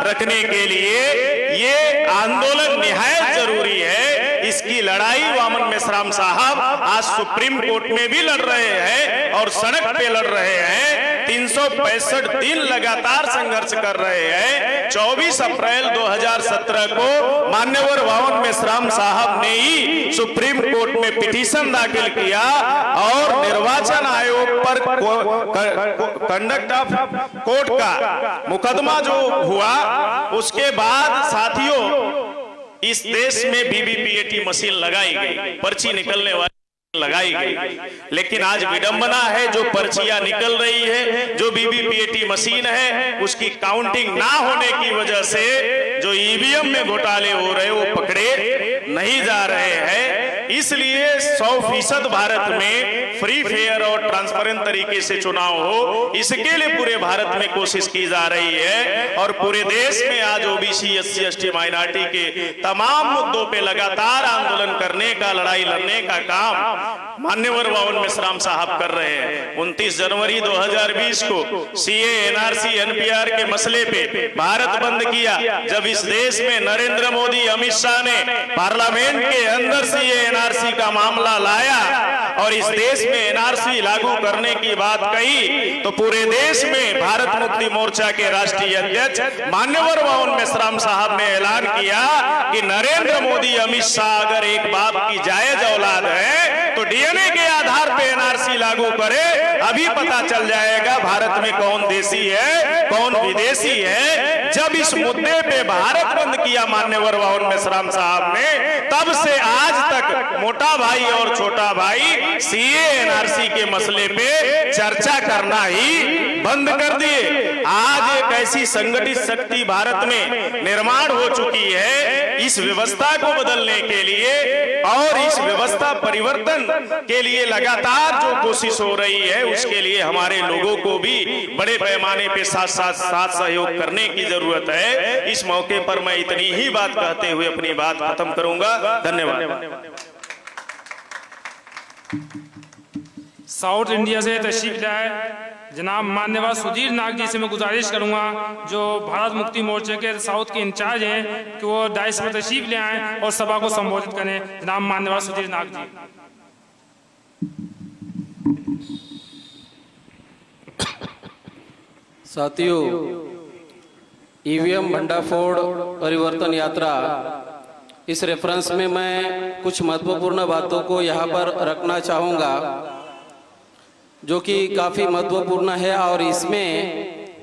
रखने के लिए ये आंदोलन निहायत जरूरी है। इसकी लड़ाई वामन मेश्राम साहब आज सुप्रीम कोर्ट में भी लड़ रहे हैं और सड़क पे लड़ रहे हैं। 365 दिन लगातार संघर्ष कर रहे हैं। 24 अप्रैल 2017 को मान्यवर वामन मेश्राम साहब ने ही सुप्रीम कोर्ट में पिटीशन दाखिल किया और निर्वाचन आयोग पर कंडक्ट ऑफ कोर्ट का मुकदमा जो हुआ, उसके बाद साथियों इस देश में वीवीपीएटी मशीन लगाई गई, पर्ची निकलने वाली लगाई गई। लेकिन आज विडंबना है, जो पर्चियां निकल रही है, जो वीवीपीएटी मशीन है, उसकी काउंटिंग ना होने की वजह से जो ईवीएम में घोटाले हो रहे वो पकड़े नहीं जा रहे हैं। इसलिए 100% भारत में फ्री फेयर और ट्रांसपेरेंट तरीके से चुनाव हो, इसके लिए पूरे भारत में कोशिश की जा रही है। और पूरे देश में आज ओबीसी, एससी, एसटी, माइनॉरिटी के तमाम मुद्दों पे लगातार आंदोलन करने का, लड़ाई लड़ने का काम मान्यवर वामन मेश्राम साहब कर रहे हैं। 29 जनवरी 2020 को सीए, एनआरसी, एनपीआर के मसले पे भारत बंद किया। जब इस देश में नरेंद्र मोदी, अमित शाह ने पार्लियामेंट के अंदर सीए, एनआरसी का मामला लाया और इस देश में एनआरसी लागू करने की बात कही, तो पूरे देश में भारत मुक्ति मोर्चा के राष्ट्रीय अध्यक्ष मान्यवर वामन मेश्राम साहब ने ऐलान किया कि नरेंद्र मोदी, अमित शाह अगर एक बाप की जायज औलाद है तो डीएनए के आधार पे एनआरसी लागू करे। अभी पता चल जाएगा भारत में कौन देसी है, कौन विदेशी है। जब इस मुद्दे पे भारत बंद किया मान्यवर वामन मेश्राम साहब ने, तब से आज तक मोटा भाई और छोटा भाई सीए, एनआरसी के मसले पे चर्चा करना ही बंद कर दिए। आज एक ऐसी संगठित शक्ति भारत में निर्माण हो चुकी है, इस व्यवस्था को बदलने के लिए और इस व्यवस्था परिवर्तन के लिए लगातार जो कोशिश हो रही है, उसके लिए हमारे लोगों को भी बड़े पैमाने पे साथ सहयोग करने की जरूरत है। इस मौके पर मैं इतनी ही बात कहते हुए अपनी बात खत्म करूंगा। धन्यवाद। साउथ इंडिया से तशरीफ लाए जनाब मान्यवर सुधीर नाग जी से मैं गुजारिश करूंगा, जो भारत मुक्ति मोर्चे के साउथ के इंचार्ज हैं, कि वो डाइस पर तशरीफ ले आएं और सभा को संबोधित करें। जनाब मान्यवर सुधीर नाग जी। साथियों, ईवीएम भंडाफोड़ परिवर्तन यात्रा, इस रेफरेंस में मैं कुछ महत्वपूर्ण बातों को यहाँ पर रखना चाहूँगा, जो कि काफ़ी महत्वपूर्ण है। और इसमें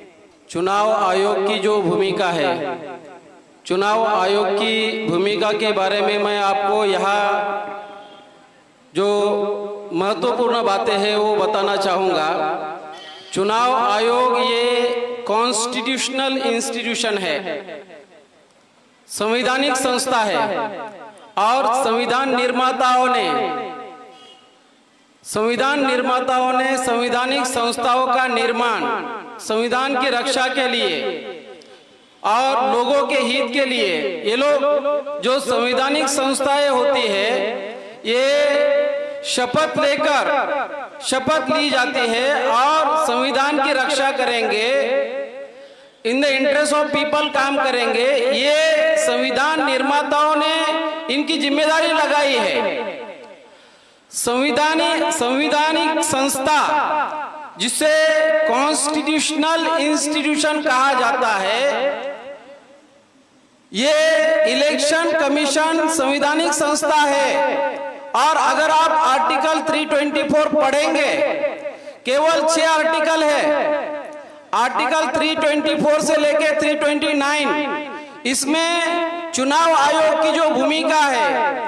चुनाव आयोग की जो भूमिका है, चुनाव आयोग की भूमिका के बारे में मैं आपको यहाँ जो महत्वपूर्ण बातें हैं वो बताना चाहूँगा। चुनाव आयोग ये कॉन्स्टिट्यूशनल इंस्टीट्यूशन है, संवैधानिक संस्था है, और संविधान निर्माताओं ने संवैधानिक संस्थाओं का निर्माण संविधान की रक्षा के लिए और लोगों के हित के लिए, ये लोग जो संवैधानिक संस्थाएं होती है, ये शपथ ली जाती है और संविधान की रक्षा करेंगे, in the interest of people काम करेंगे। ये संविधान निर्माताओं ने इनकी जिम्मेदारी लगाई है। संवैधानिक संस्था, जिसे कॉन्स्टिट्यूशनल इंस्टीट्यूशन कहा जाता है, ये इलेक्शन कमीशन संवैधानिक संस्था है। और अगर आप आर्टिकल 324 पढ़ेंगे, केवल 6 आर्टिकल है, आर्टिकल 324 से लेके 329, इसमें चुनाव आयोग की जो भूमिका है,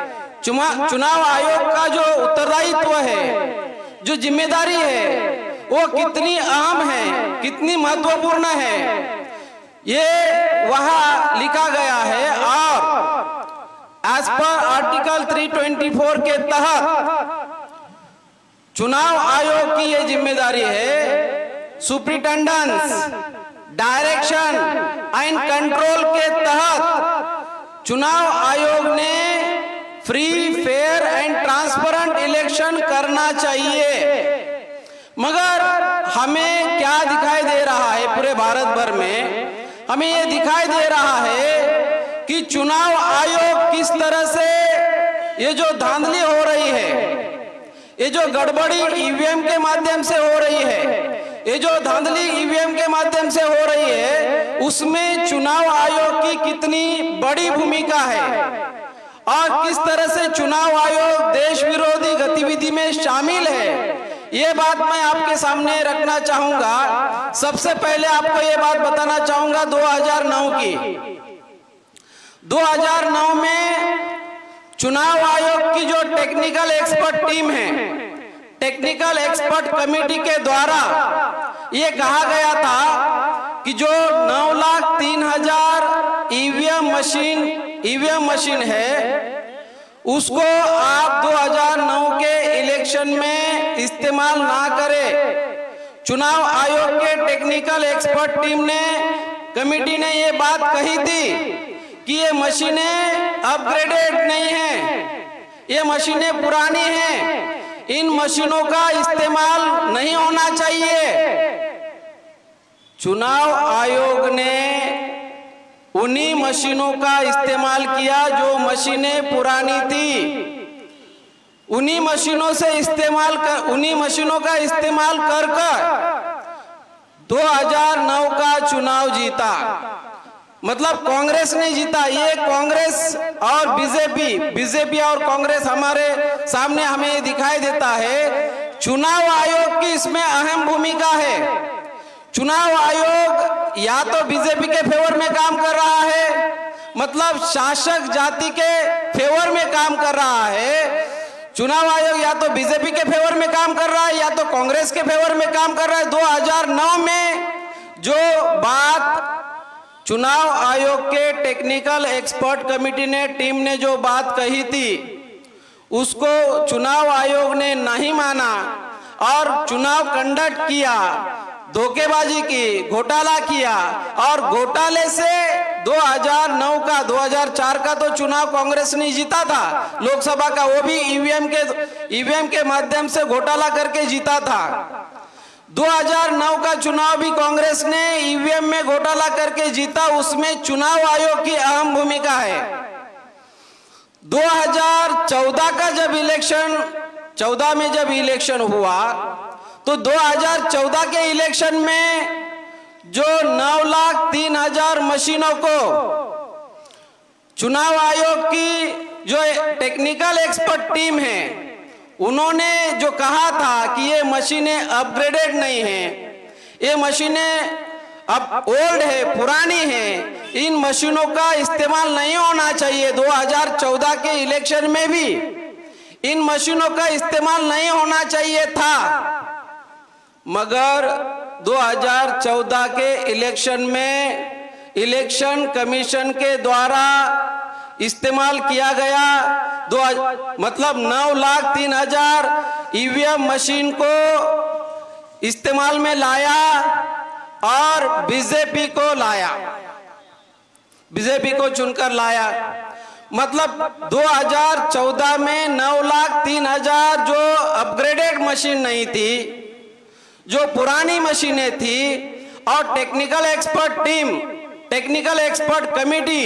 चुनाव आयोग का जो उत्तरदायित्व है, जो जिम्मेदारी है, वो कितनी अहम है, कितनी महत्वपूर्ण है, ये वहां लिखा गया है। और एज पर आर्टिकल 324 के तहत चुनाव आयोग की ये जिम्मेदारी है, सुप्रिटेंडेंस, डायरेक्शन एंड कंट्रोल के तहत चुनाव आयोग ने free, fair and transparent election करना चाहिए। मगर हमें क्या दिखाई दे रहा है पूरे भारत भर में, हमें ये दिखाई दे रहा है कि चुनाव आयोग किस तरह से ये जो धांधली हो रही है, ये जो गड़बड़ी ईवीएम के माध्यम से हो रही है, ये जो धांधली ईवीएम के माध्यम से हो रही है, उसमें चुनाव आयोग की कितनी बड़ी भूमिका है और किस तरह से चुनाव आयोग देश विरोधी गतिविधि में शामिल है, ये बात मैं आपके सामने रखना चाहूंगा। सबसे पहले आपको ये बात बताना चाहूंगा 2009 की। 2009 में चुनाव आयोग की जो टेक्निकल एक्सपर्ट टीम है, टेक्निकल एक्सपर्ट कमेटी के द्वारा ये कहा गया था कि जो 9,03,000 ईवीएम मशीन है उसको आप 2009 के इलेक्शन में इस्तेमाल ना करें। चुनाव आयोग के टेक्निकल एक्सपर्ट टीम ने, कमेटी ने ये बात कही थी कि ये मशीनें अपग्रेडेड नहीं हैं, ये मशीनें पुरानी हैं, इन मशीनों का इस्तेमाल नहीं होना चाहिए। चुनाव आयोग ने उन्हीं मशीनों का इस्तेमाल किया जो मशीनें पुरानी थी, उन्हीं मशीनों का इस्तेमाल कर 2009 का चुनाव जीता। मतलब कांग्रेस ने जीता। ये कांग्रेस और बीजेपी और कांग्रेस हमारे सामने हमें दिखाई देता है। चुनाव आयोग की इसमें अहम भूमिका है। चुनाव आयोग या तो बीजेपी के फेवर में काम कर रहा है, मतलब शासक जाति के फेवर में काम कर रहा है। चुनाव आयोग या तो बीजेपी के फेवर में काम कर रहा है या तो कांग्रेस के फेवर में काम कर रहा है। 2009 में जो बात चुनाव आयोग के टेक्निकल एक्सपर्ट कमेटी ने, टीम ने जो बात कही थी, उसको चुनाव आयोग ने नहीं माना और चुनाव कंडक्ट किया, धोखेबाजी की, घोटाला किया और घोटाले से 2004 का तो चुनाव कांग्रेस ने जीता था लोकसभा का, वो भी ईवीएम के माध्यम से घोटाला करके जीता था। 2009 का चुनाव भी कांग्रेस ने ईवीएम में घोटाला करके जीता, उसमें चुनाव आयोग की अहम भूमिका है। 2014 का जब इलेक्शन 14 में जब इलेक्शन हुआ तो 2014 के इलेक्शन में जो 9,03,000 मशीनों को चुनाव आयोग की जो टेक्निकल एक्सपर्ट टीम है, उन्होंने जो कहा था कि ये मशीनें अपग्रेडेड नहीं हैं, ये मशीनें अब ओल्ड है, पुरानी है, इन मशीनों का इस्तेमाल नहीं होना चाहिए। 2014 के इलेक्शन में भी इन मशीनों का इस्तेमाल नहीं होना चाहिए था, मगर 2014 के इलेक्शन में इलेक्शन कमीशन के द्वारा इस्तेमाल किया गया। मतलब 9,03,000 ईवीएम मशीन को इस्तेमाल में लाया और बीजेपी को चुनकर लाया। मतलब 2014 में 9,03,000 जो अपग्रेडेड मशीन नहीं थी, जो पुरानी मशीनें थी, और टेक्निकल एक्सपर्ट कमेटी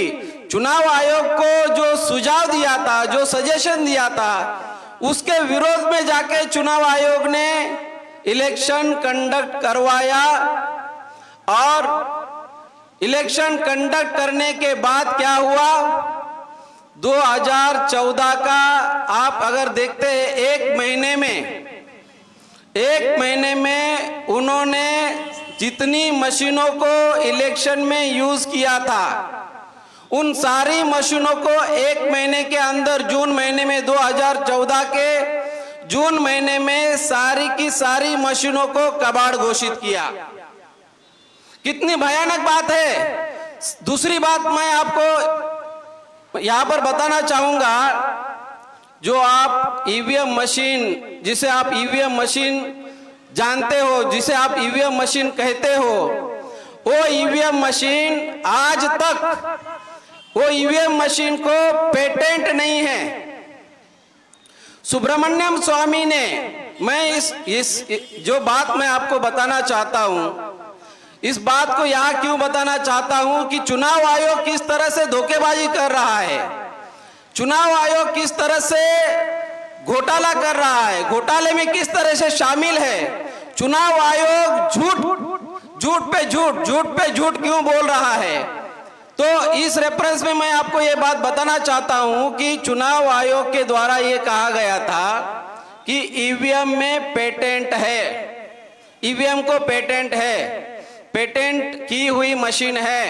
चुनाव आयोग को जो सुझाव दिया था, जो सजेशन दिया था, उसके विरोध में जाके चुनाव आयोग ने इलेक्शन कंडक्ट करवाया। और इलेक्शन कंडक्ट करने के बाद क्या हुआ, 2014 का आप अगर देखते हैं, एक महीने में उन्होंने जितनी मशीनों को इलेक्शन में यूज किया था, उन सारी मशीनों को एक महीने के अंदर, जून महीने में, 2014 के जून महीने में सारी की सारी मशीनों को कबाड़ घोषित किया। कितनी भयानक बात है। दूसरी बात मैं आपको यहां पर बताना चाहूंगा, जो आप ईवीएम मशीन, जिसे आप ईवीएम मशीन जानते हो, जिसे आप ईवीएम मशीन कहते हो, वो ईवीएम मशीन आज तक, वो ईवीएम मशीन को पेटेंट नहीं है। सुब्रमण्यम स्वामी ने, मैं इस जो बात मैं आपको बताना चाहता हूं, इस बात को यहां क्यों बताना चाहता हूं कि चुनाव आयोग किस तरह से धोखेबाजी कर रहा है, चुनाव आयोग किस तरह से घोटाला कर रहा है, घोटाले में किस तरह से शामिल है। चुनाव आयोग झूठ पे झूठ क्यों बोल रहा है। तो इस रेफरेंस में मैं आपको ये बात बताना चाहता हूं कि चुनाव आयोग के द्वारा ये कहा गया था कि ईवीएम में पेटेंट है, ईवीएम को पेटेंट है, पेटेंट की हुई मशीन है।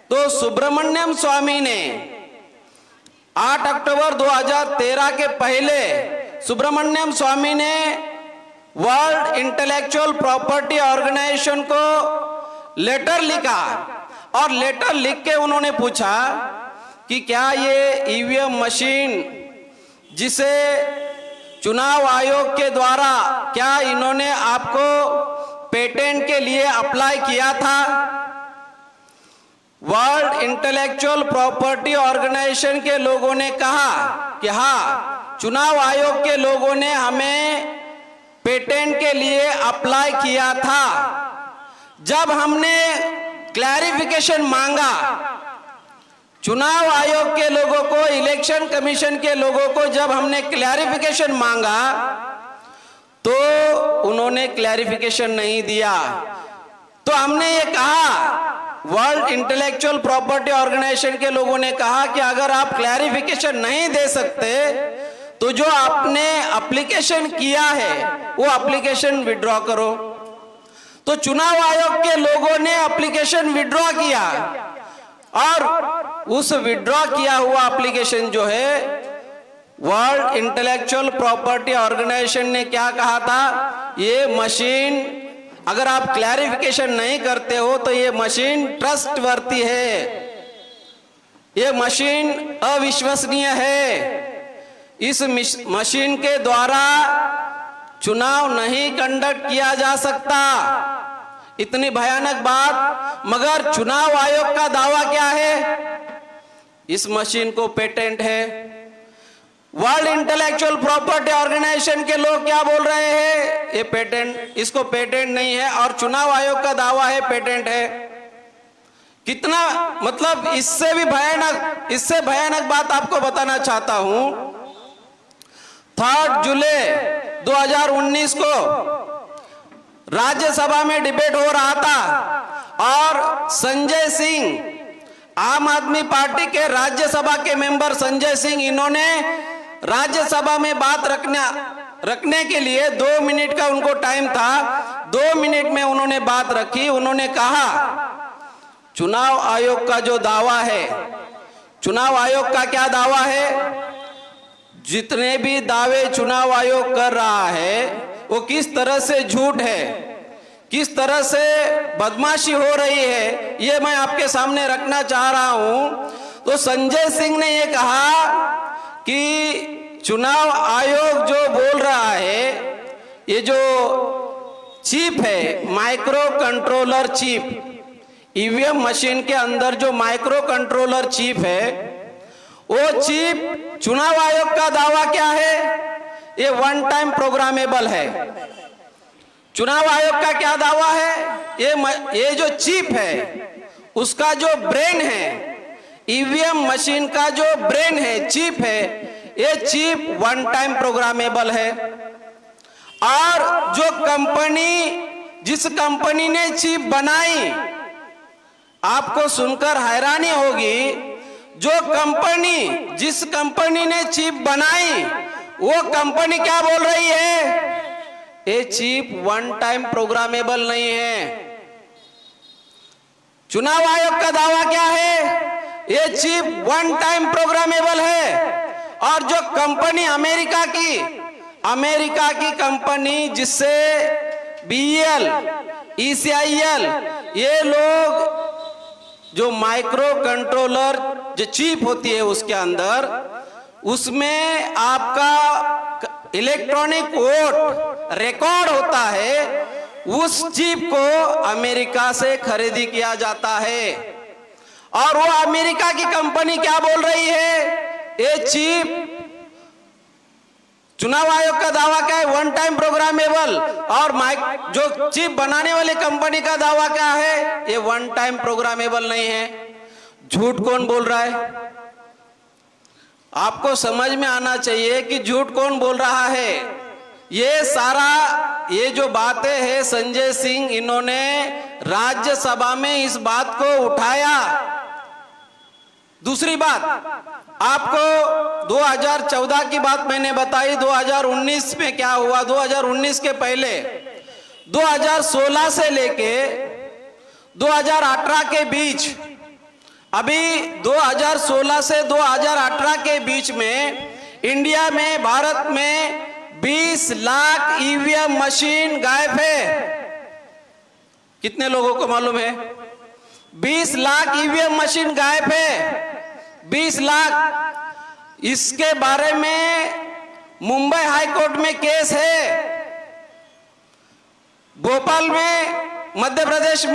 तो सुब्रमण्यम स्वामी ने 8 अक्टूबर 2013 के पहले सुब्रमण्यम स्वामी ने वर्ल्ड इंटेलेक्चुअल प्रॉपर्टी ऑर्गेनाइजेशन को लेटर लिखा और लेटर लिख के उन्होंने पूछा कि क्या ये ईवीएम मशीन जिसे चुनाव आयोग के द्वारा क्या इन्होंने आपको पेटेंट के लिए अप्लाई किया था। वर्ल्ड इंटेलेक्चुअल प्रॉपर्टी ऑर्गेनाइजेशन के लोगों ने कहा कि हाँ, चुनाव आयोग के लोगों ने हमें पेटेंट के लिए अप्लाई किया था। जब हमने क्लैरिफिकेशन मांगा चुनाव आयोग के लोगों को, इलेक्शन कमीशन के लोगों को, जब हमने क्लैरिफिकेशन मांगा तो उन्होंने क्लैरिफिकेशन नहीं दिया। तो हमने ये कहा, वर्ल्ड इंटेलेक्चुअल प्रॉपर्टी ऑर्गेनाइजेशन के लोगों ने कहा कि अगर आप क्लैरिफिकेशन नहीं दे सकते तो जो आपने एप्लीकेशन किया है वो एप्लीकेशन विड्रॉ करो। तो चुनाव आयोग के लोगों ने एप्लीकेशन विड्रॉ किया और उस विड्रॉ किया हुआ एप्लीकेशन जो है वर्ल्ड इंटेलेक्चुअल प्रॉपर्टी ऑर्गेनाइजेशन ने क्या कहा था, ये मशीन अगर आप क्लैरिफिकेशन नहीं करते हो तो ये मशीन ट्रस्टवर्थी है, ये मशीन अविश्वसनीय है, इस मशीन के द्वारा चुनाव नहीं कंडक्ट किया जा सकता। इतनी भयानक बात, मगर चुनाव आयोग का दावा क्या है, इस मशीन को पेटेंट है। वर्ल्ड इंटेलेक्चुअल प्रॉपर्टी ऑर्गेनाइजेशन के लोग क्या बोल रहे हैं, ये पेटेंट, इसको पेटेंट नहीं है, और चुनाव आयोग का दावा है पेटेंट है। कितना मतलब इससे भयानक बात आपको बताना चाहता हूं। 3 जुलाई 2019 को राज्यसभा में डिबेट हो रहा था और संजय सिंह, आम आदमी पार्टी के राज्यसभा के मेंबर संजय सिंह, इन्होंने राज्यसभा में बात रखने के लिए 2 मिनट का उनको टाइम था। 2 मिनट में उन्होंने बात रखी। उन्होंने कहा चुनाव आयोग का जो दावा है, चुनाव आयोग का क्या दावा है, जितने भी दावे चुनाव आयोग कर रहा है वो किस तरह से झूठ है, किस तरह से बदमाशी हो रही है, ये मैं आपके सामने रखना चाह रहा हूं। तो संजय सिंह ने ये कहा कि चुनाव आयोग जो बोल रहा है, ये जो चिप है, micro controller chip, EVM machine के अंदर जो माइक्रो कंट्रोलर चिप है, वो चिप चुनाव आयोग का दावा क्या है, ये 1 टाइम प्रोग्रामेबल है। चुनाव आयोग का क्या दावा है, ये जो चिप है उसका जो ब्रेन है, ईवीएम मशीन का जो ब्रेन है, चिप है, ये चिप 1 टाइम प्रोग्रामेबल है। और जो कंपनी, जिस कंपनी ने चिप बनाई, आपको सुनकर हैरानी होगी, जो कंपनी, जिस कंपनी ने चिप बनाई वो कंपनी क्या बोल रही है, ये चिप 1 टाइम प्रोग्रामेबल नहीं है। चुनाव आयोग का दावा क्या है, ये चिप 1 टाइम प्रोग्रामेबल है। और जो कंपनी अमेरिका की कंपनी, जिससे BEL, ECIL, ये लोग जो माइक्रो कंट्रोलर जो चिप होती है उसके अंदर, उसमें आपका इलेक्ट्रॉनिक वोट रिकॉर्ड होता है, उस चिप को अमेरिका से खरीदी किया जाता है। और वो अमेरिका की कंपनी क्या बोल रही है, ये चिप चुनाव आयोग का दावा क्या है? One time programmable. और जो चिप बनाने वाली कंपनी का दावा क्या है? ये वन टाइम प्रोग्रामेबल नहीं है। झूठ कौन बोल रहा है? आपको समझ में आना चाहिए कि झूठ कौन बोल रहा है। ये सारा ये जो बातें हैं संजय सिंह, इन्होंने राज्यसभा में इस बात को उठाया। दूसरी बात, आपको 2014 की बात मैंने बताई, 2019 में क्या हुआ। 2019 के पहले 2016 से लेके 2018 के बीच, अभी 2016 से 2018 के बीच में इंडिया में, भारत में 20 लाख ईवीएम मशीन गायब है। कितने लोगों को मालूम है? 20 लाख ईवीएम मशीन गायब है। 20 लाख। इसके बारे में मुंबई हाई कोर्ट में केस है। भोपाल में, मध्य प्रदेश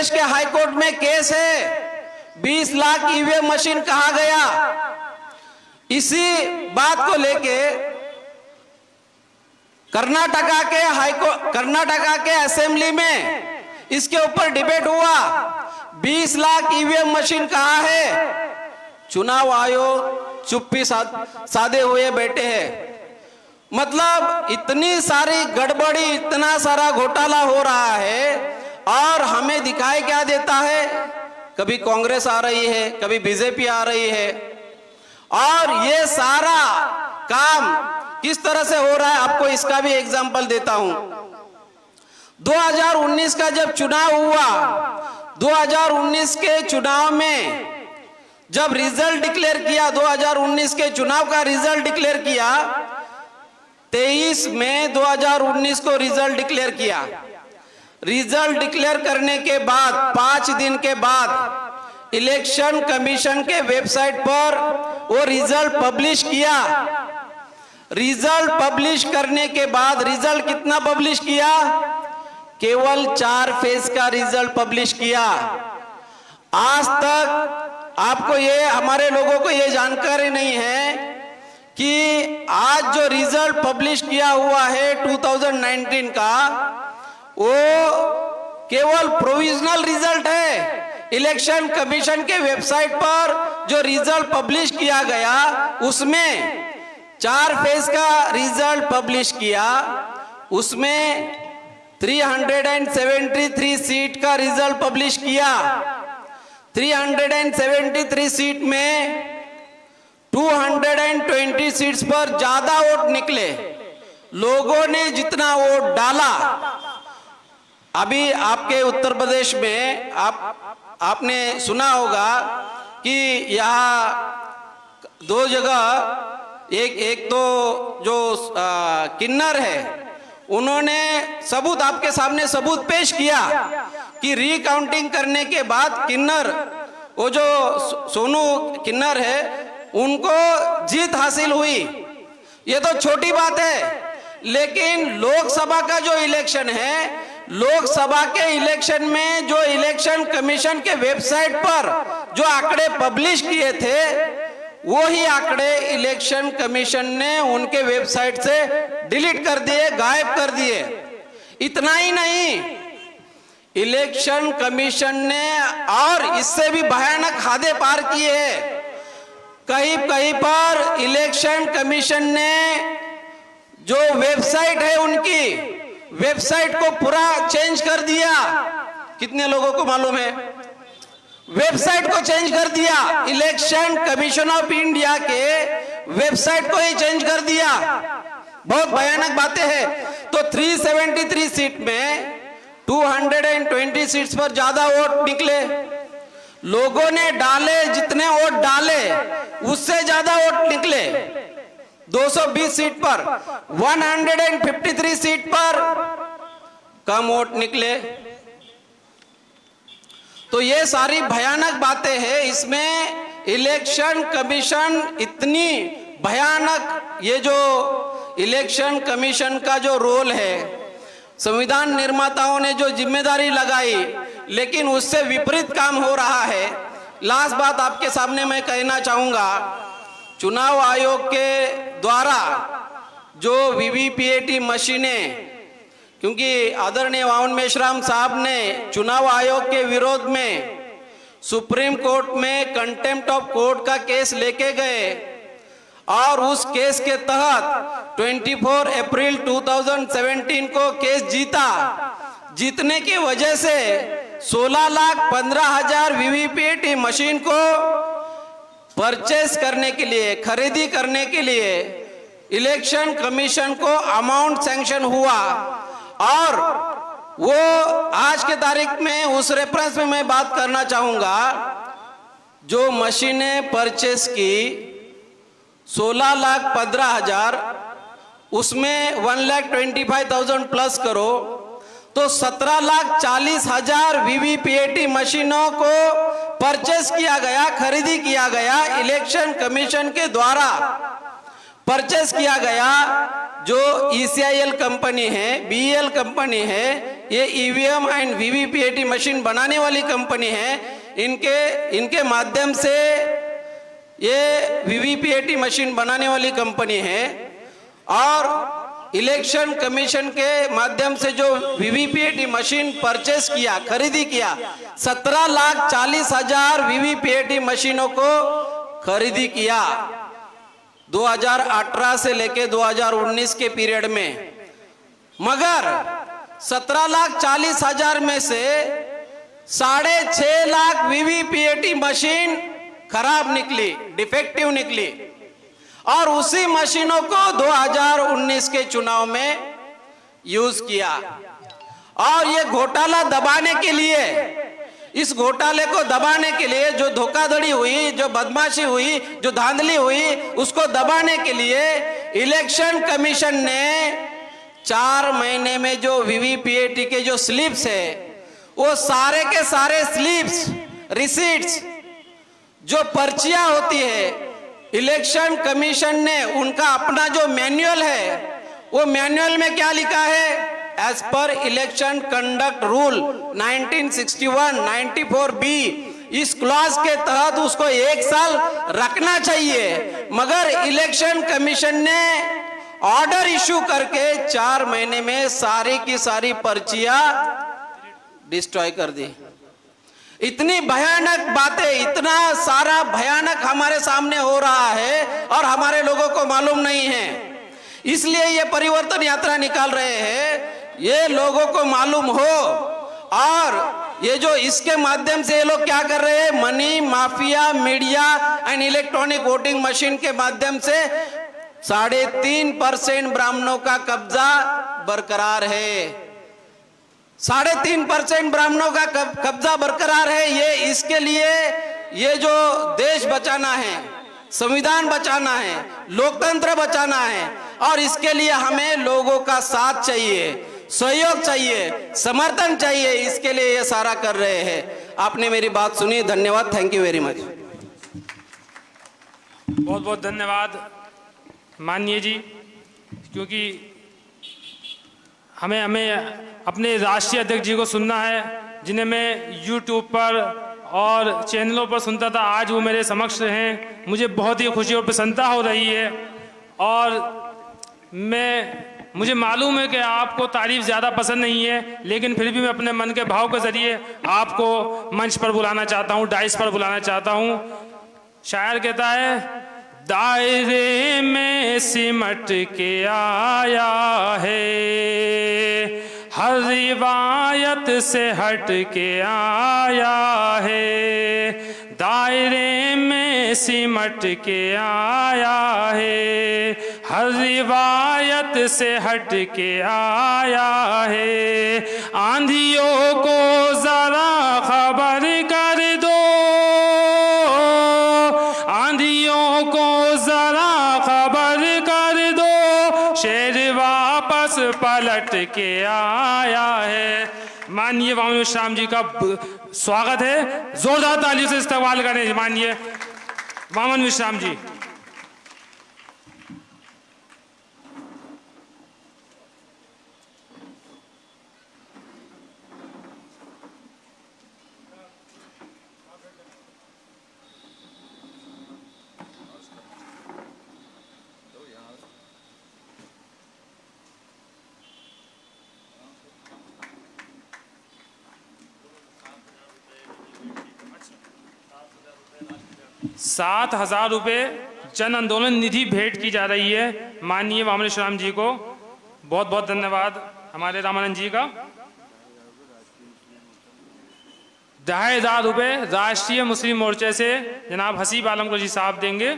के हाई कोर्ट में केस है। 20 लाख ईवीएम मशीन कहा गया। इसी बात को लेके कर्नाटका के असेंबली में इसके ऊपर डिबेट हुआ। 20 लाख ईवीएम मशीन कहाँ है? चुनाव आयोग चुप्पी साधे हुए बैठे हैं। मतलब इतनी सारी गड़बड़ी, इतना सारा घोटाला हो रहा है और हमें दिखाई क्या देता है? कभी कांग्रेस आ रही है, कभी बीजेपी आ रही है। और ये सारा काम किस तरह से हो रहा है, आपको इसका भी एग्जांपल देता हूं। 2019 का जब चुनाव हुआ, 2019 के चुनाव में जब रिजल्ट डिक्लेयर किया, 2019 के चुनाव का रिजल्ट डिक्लेयर किया, 23 मई 2019 को रिजल्ट डिक्लेयर किया। रिजल्ट डिक्लेयर करने के बाद 5 दिन के बाद इलेक्शन कमीशन के वेबसाइट पर वो रिजल्ट पब्लिश किया। रिजल्ट पब्लिश करने के बाद रिजल्ट कितना पब्लिश किया? केवल 4 फेज का रिजल्ट पब्लिश किया। आज तक आपको ये, हमारे लोगों को ये जानकारी नहीं है कि आज जो रिजल्ट पब्लिश किया हुआ है 2019 का, वो केवल प्रोविजनल रिजल्ट है। इलेक्शन कमीशन के वेबसाइट पर जो रिजल्ट पब्लिश किया गया, उसमें 4 फेज का रिजल्ट पब्लिश किया। उसमें 373 सीट का रिजल्ट पब्लिश किया। 373 सीट में 220 सीट्स पर ज्यादा वोट निकले। लोगों ने जितना वोट डाला, अभी आपके उत्तर प्रदेश में आपने सुना होगा कि यहाँ 2 जगह, एक तो जो किन्नर है, उन्होंने सबूत आपके सामने सबूत पेश किया कि रिकाउंटिंग करने के बाद किन्नर, वो जो सोनू किन्नर है, उनको जीत हासिल हुई। ये तो छोटी बात है, लेकिन लोकसभा का जो इलेक्शन है, लोकसभा के इलेक्शन में जो इलेक्शन कमीशन के वेबसाइट पर जो आंकड़े पब्लिश किए थे, वो ही आंकड़े इलेक्शन कमीशन ने उनके वेबसाइट से डिलीट कर दिए, गायब कर दिए। इतना ही नहीं, इलेक्शन कमीशन ने और इससे भी भयानक हदें पार किए हैं। कहीं कहीं पर इलेक्शन कमीशन ने जो वेबसाइट है, उनकी वेबसाइट को पूरा चेंज कर दिया। कितने लोगों को मालूम है? वेबसाइट को चेंज कर दिया। इलेक्शन कमीशन ऑफ इंडिया के वेबसाइट को ही चेंज कर दिया। बहुत भयानक बातें हैं। तो 373 सीट में 220 सीट्स पर ज्यादा वोट निकले। लोगों ने डाले, जितने वोट डाले उससे ज्यादा वोट निकले। 220 सीट पर 153 सीट पर कम वोट निकले। तो ये सारी भयानक बातें हैं। इसमें इलेक्शन कमीशन इतनी भयानक, ये जो इलेक्शन कमीशन का जो रोल है, संविधान निर्माताओं ने जो जिम्मेदारी लगाई, लेकिन उससे विपरीत काम हो रहा है। लास्ट बात आपके सामने मैं कहना चाहूंगा, चुनाव आयोग के द्वारा जो वीवीपीएटी मशीनें, क्योंकि आदरणीय वामन मेश्राम साहब ने चुनाव आयोग के विरोध में सुप्रीम कोर्ट में कंटेम्प्ट ऑफ कोर्ट का केस लेके गए और उस केस के तहत 24 अप्रैल 2017 को केस जीता। जीतने की वजह से 16,15,000 वीवीपीएटी मशीन को परचेस करने के लिए, खरीदी करने के लिए इलेक्शन कमीशन को अमाउंट सैंक्शन हुआ। और वो आज के तारीख में उस रेफरेंस में मैं बात करना चाहूंगा। जो मशीनें परचेस की 16,15,000, उसमें 1,25,000 प्लस करो तो 17,40,000 वीवीपीएटी मशीनों को परचेस किया गया, खरीदी किया गया, इलेक्शन कमीशन के द्वारा परचेस किया गया। जो ईसीआईएल कंपनी है, बीईएल कंपनी है, ये ईवीएम एंड वीवीपीएटी मशीन बनाने वाली कंपनी है। इनके माध्यम से ये वीवीपीएटी मशीन बनाने वाली कंपनी है और इलेक्शन कमीशन के माध्यम से जो वीवीपीएटी मशीन परचेस किया, खरीदी किया, 17,40,000 वीवीपीएटी मशीनों को खरीदी किया 2018 से लेके 2019 के पीरियड में। मगर 17,40,000 में से 6.5 लाख वीवीपीएटी मशीन खराब निकली, डिफेक्टिव निकली और उसी मशीनों को 2019 के चुनाव में यूज किया। और ये घोटाला दबाने के लिए, इस घोटाले को दबाने के लिए, जो धोखाधड़ी हुई, जो बदमाशी हुई, जो धांधली हुई, उसको दबाने के लिए इलेक्शन कमीशन ने 4 महीने में जो वीवीपीएटी के जो स्लिप्स है, वो सारे के सारे स्लिप्स, रिसीट्स, जो पर्चियां होती है, इलेक्शन कमीशन ने उनका अपना जो मैनुअल है, वो मैनुअल में क्या लिखा है? एज पर इलेक्शन कंडक्ट रूल 1961 94B, इस क्लॉज के तहत उसको 1 साल रखना चाहिए। मगर इलेक्शन कमीशन ने ऑर्डर इशू करके 4 महीने में सारी की सारी पर्चियां डिस्ट्रॉय कर दी। इतनी भयानक बातें, इतना सारा भयानक हमारे सामने हो रहा है और हमारे लोगों को मालूम नहीं है। इसलिए ये परिवर्तन यात्रा निकाल रहे हैं, ये लोगों को मालूम हो। और ये जो इसके माध्यम से ये लोग क्या कर रहे हैं, money mafia, media and electronic voting machine के माध्यम से 3.5% ब्राह्मणों का कब्जा बरकरार है। 3.5% ब्राह्मणों का कब्जा बरकरार है। ये इसके लिए, ये जो देश बचाना है, संविधान बचाना है, लोकतंत्र बचाना है, और इसके लिए हमें लोगों का साथ चाहिए, सहयोग चाहिए, समर्थन चाहिए। इसके लिए ये सारा कर रहे हैं। आपने मेरी बात सुनी, धन्यवाद। Thank you very much. बहुत बहुत धन्यवाद माननीय जी, क्योंकि हमें अपने राष्ट्रीय अध्यक्ष जी को सुनना है, जिन्हें मैं यूट्यूब पर और चैनलों पर सुनता था। आज वो मेरे समक्ष हैं, मुझे बहुत ही खुशी और प्रसन्नता हो रही है। और मुझे मालूम है कि आपको तारीफ ज़्यादा पसंद नहीं है, लेकिन फिर भी मैं अपने मन के भाव के ज़रिए आपको मंच पर बुलाना चाहता हूँ, डाइस पर बुलाना चाहता हूँ। शायर कहता है, दायरे में सिमट के आया है, हर रिवायत से हट के आया है, दायरे में सिमट के आया है, हर रिवायत से हट के आया है। आंधियों को जरा खबर कर दो, आंधियों को जरा खबर कर दो, शेर वापस पलट के आया है। माननीय वामन मेश्राम जी का स्वागत है, जोरदार तालियों से इस्तकबाल करें माननीय वामन मेश्राम जी। 7,000 रुपये जन आंदोलन निधि भेंट की जा रही है माननीय वामनेश्वराम जी को। बहुत बहुत धन्यवाद हमारे रामानंद जी का। 2,500 रुपये राष्ट्रीय मुस्लिम मोर्चे से जनाब हसीब आलमगीर जी साहब देंगे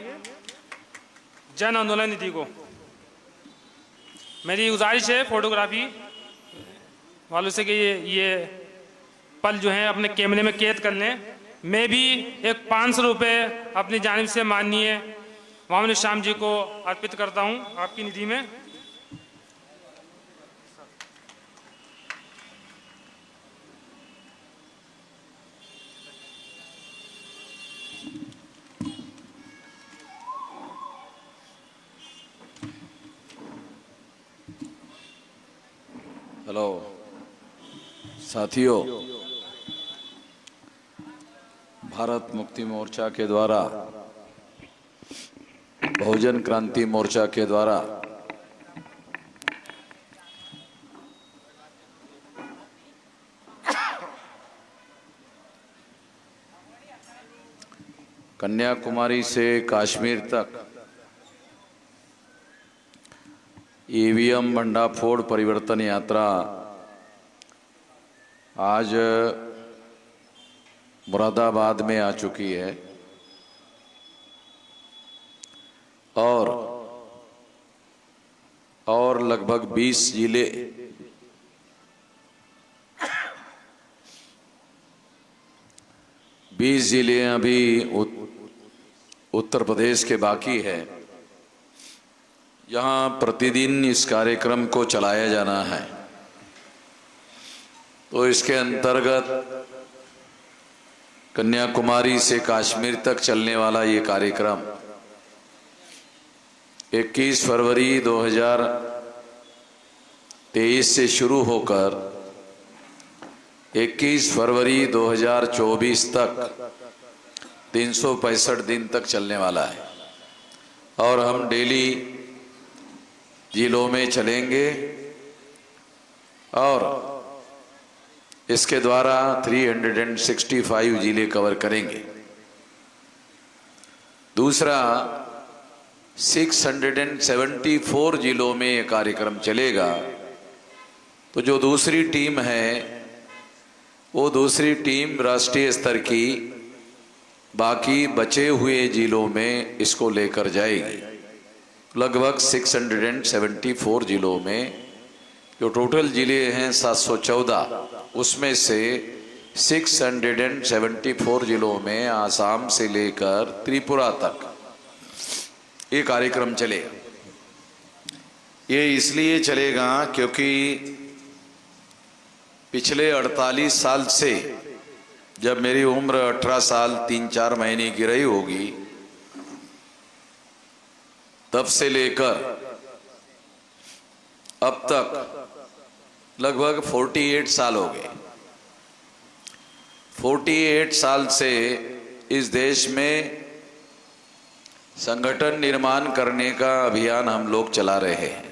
जन आंदोलन निधि को। मेरी गुजारिश है फोटोग्राफी वालों से कि ये पल जो हैं अपने कैमरे में कैद कर लें। मैं भी एक 500 रुपये अपनी जानिब से माननीय वामनेश्वराम जी को अर्पित करता हूं आपकी निधि में। हेलो साथियों, भारत मुक्ति मोर्चा के द्वारा, बहुजन क्रांति मोर्चा के द्वारा कन्याकुमारी से कश्मीर तक ईवीएम भंडाफोड़ परिवर्तन यात्रा आज मुरादाबाद में आ चुकी है और लगभग 20 जिले अभी उत्तर प्रदेश के बाकी है। यहाँ प्रतिदिन इस कार्यक्रम को चलाया जाना है। तो इसके अंतर्गत कन्याकुमारी से कश्मीर तक चलने वाला ये कार्यक्रम 21 फरवरी 2023 से शुरू होकर 21 फरवरी 2024 तक 365 दिन तक चलने वाला है। और हम डेली जिलों में चलेंगे और इसके द्वारा 365 जिले कवर करेंगे। दूसरा 674 जिलों में ये कार्यक्रम चलेगा। तो जो दूसरी टीम है वो दूसरी टीम राष्ट्रीय स्तर की बाकी बचे हुए जिलों में इसको लेकर जाएगी। लगभग 674 जिलों में जो टोटल जिले हैं 714, उसमें से 674 जिलों में आसाम से लेकर त्रिपुरा तक ये कार्यक्रम चलेगा। ये इसलिए चलेगा क्योंकि पिछले 48 साल से, जब मेरी उम्र 18 साल 3-4 महीने की रही होगी, तब से लेकर अब तक लगभग 48 साल हो गए। 48 साल से इस देश में संगठन निर्माण करने का अभियान हम लोग चला रहे हैं।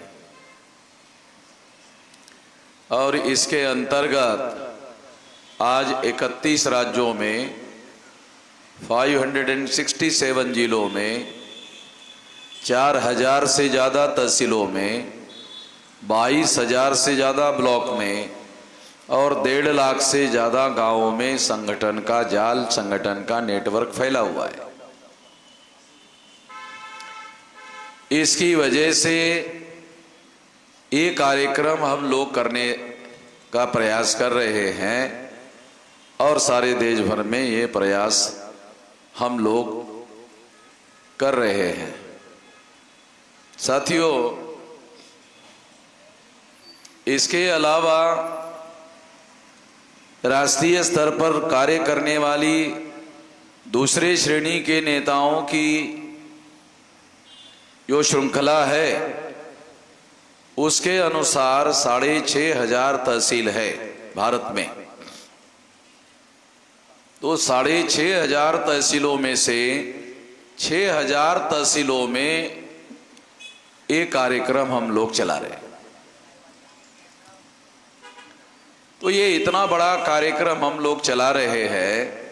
और इसके अंतर्गत आज 31 राज्यों में 567 जिलों में 4000 से ज़्यादा तहसीलों में 22,000 से ज़्यादा ब्लॉक में और 1.5 लाख से ज़्यादा गांवों में संगठन का जाल, संगठन का नेटवर्क फैला हुआ है। इसकी वजह से ये कार्यक्रम हम लोग करने का प्रयास कर रहे हैं और सारे देश भर में ये प्रयास हम लोग कर रहे हैं। साथियों, इसके अलावा राष्ट्रीय स्तर पर कार्य करने वाली दूसरे श्रेणी के नेताओं की जो श्रृंखला है, उसके अनुसार 6,500 तहसील है भारत में। तो 6,500 तहसीलों में से 6,000 तहसीलों में एक कार्यक्रम हम लोग चला रहे हैं। तो ये इतना बड़ा कार्यक्रम हम लोग चला रहे हैं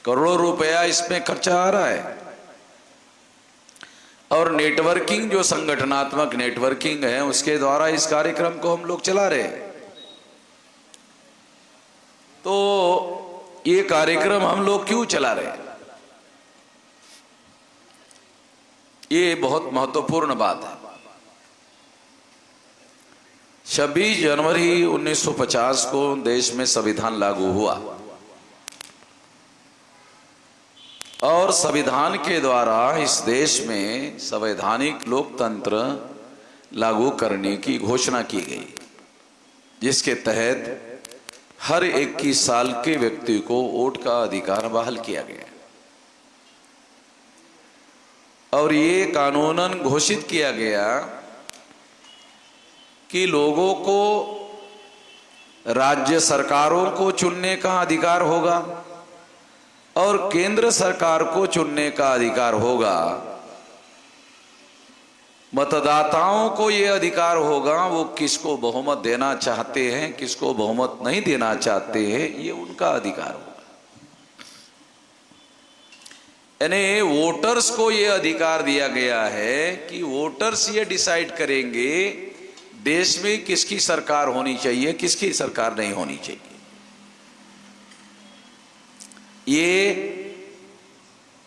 करोड़ों रुपया इसमें खर्चा आ रहा है। और नेटवर्किंग, जो संगठनात्मक नेटवर्किंग है, उसके द्वारा इस कार्यक्रम को हम लोग चला रहे हैं। तो ये कार्यक्रम हम लोग क्यों चला रहे हैं, ये बहुत महत्वपूर्ण बात है। 26 जनवरी 1950 को देश में संविधान लागू हुआ और संविधान के द्वारा इस देश में संवैधानिक लोकतंत्र लागू करने की घोषणा की गई, जिसके तहत हर 21 साल के व्यक्ति को वोट का अधिकार बहाल किया गया और ये कानूनन घोषित किया गया कि लोगों को राज्य सरकारों को चुनने का अधिकार होगा और केंद्र सरकार को चुनने का अधिकार होगा। मतदाताओं को ये अधिकार होगा, वो किसको बहुमत देना चाहते हैं, किसको बहुमत नहीं देना चाहते हैं, ये उनका अधिकार होगा। यानी वोटर्स को ये अधिकार दिया गया है कि वोटर्स ये डिसाइड करेंगे देश में किसकी सरकार होनी चाहिए, किसकी सरकार नहीं होनी चाहिए। ये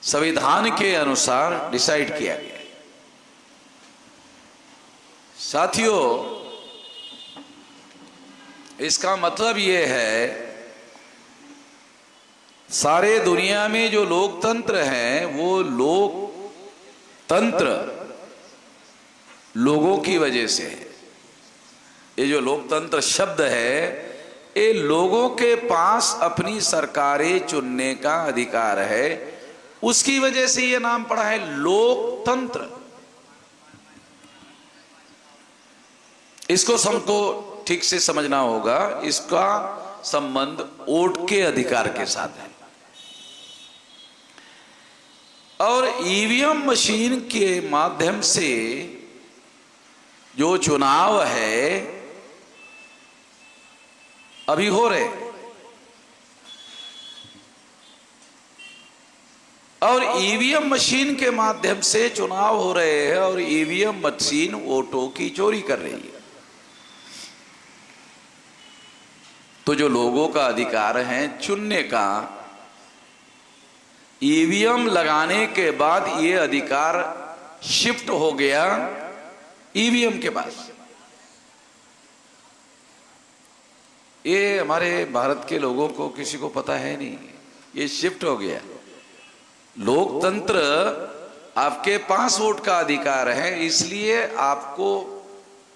संविधान के अनुसार डिसाइड किया गया। साथियों, इसका मतलब ये है सारे दुनिया में जो लोकतंत्र है वो लोकतंत्र लोगों की वजह से है। ये जो लोकतंत्र शब्द है, ये लोगों के पास अपनी सरकारें चुनने का अधिकार है, उसकी वजह से ये नाम पड़ा है लोकतंत्र। इसको सबको ठीक से समझना होगा। इसका संबंध वोट के अधिकार के साथ है और ईवीएम मशीन के माध्यम से जो चुनाव है अभी हो रहे और ईवीएम मशीन के माध्यम से चुनाव हो रहे हैं और ईवीएम मशीन वोटों की चोरी कर रही है। तो जो लोगों का अधिकार है चुनने का, ईवीएम लगाने के बाद ये अधिकार शिफ्ट हो गया ईवीएम के पास। ये हमारे भारत के लोगों को किसी को पता है नहीं, ये शिफ्ट हो गया। लोकतंत्र आपके पास वोट का अधिकार है, इसलिए आपको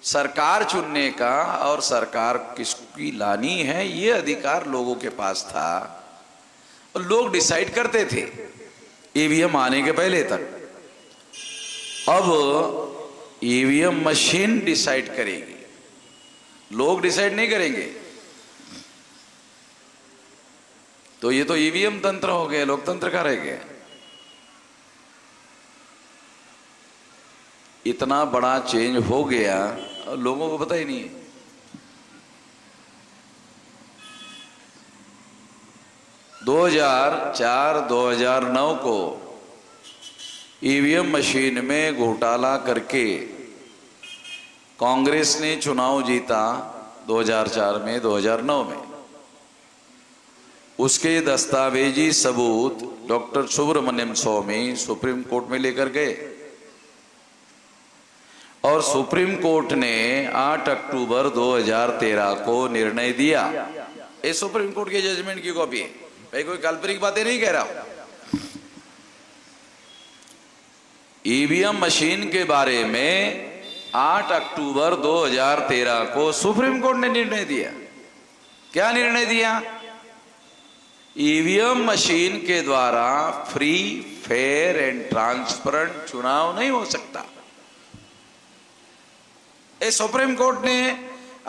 सरकार चुनने का और सरकार किसकी लानी है ये अधिकार लोगों के पास था और लोग डिसाइड करते थे ईवीएम आने के पहले तक। अब ईवीएम मशीन डिसाइड करेगी, लोग डिसाइड नहीं करेंगे। तो ये तो ईवीएम तंत्र हो गया, लोकतंत्र का रह गया। इतना बड़ा चेंज हो गया और लोगों को पता ही नहीं है। दो 2009 को ईवीएम मशीन में घोटाला करके कांग्रेस ने चुनाव जीता 2004 में, 2009 में। उसके दस्तावेजी सबूत डॉक्टर सुब्रमण्यम स्वामी सुप्रीम कोर्ट में लेकर गए और सुप्रीम कोर्ट ने 8 अक्टूबर 2013 को निर्णय दिया। ये सुप्रीम कोर्ट के जजमेंट की कॉपी है भाई, कोई काल्पनिक बातें नहीं कह रहा हूं। ईवीएम मशीन के बारे में 8 अक्टूबर 2013 को सुप्रीम कोर्ट ने निर्णय दिया। क्या निर्णय दिया? ईवीएम मशीन के द्वारा फ्री, फेयर एंड ट्रांसपेरेंट चुनाव नहीं हो सकता। सुप्रीम कोर्ट ने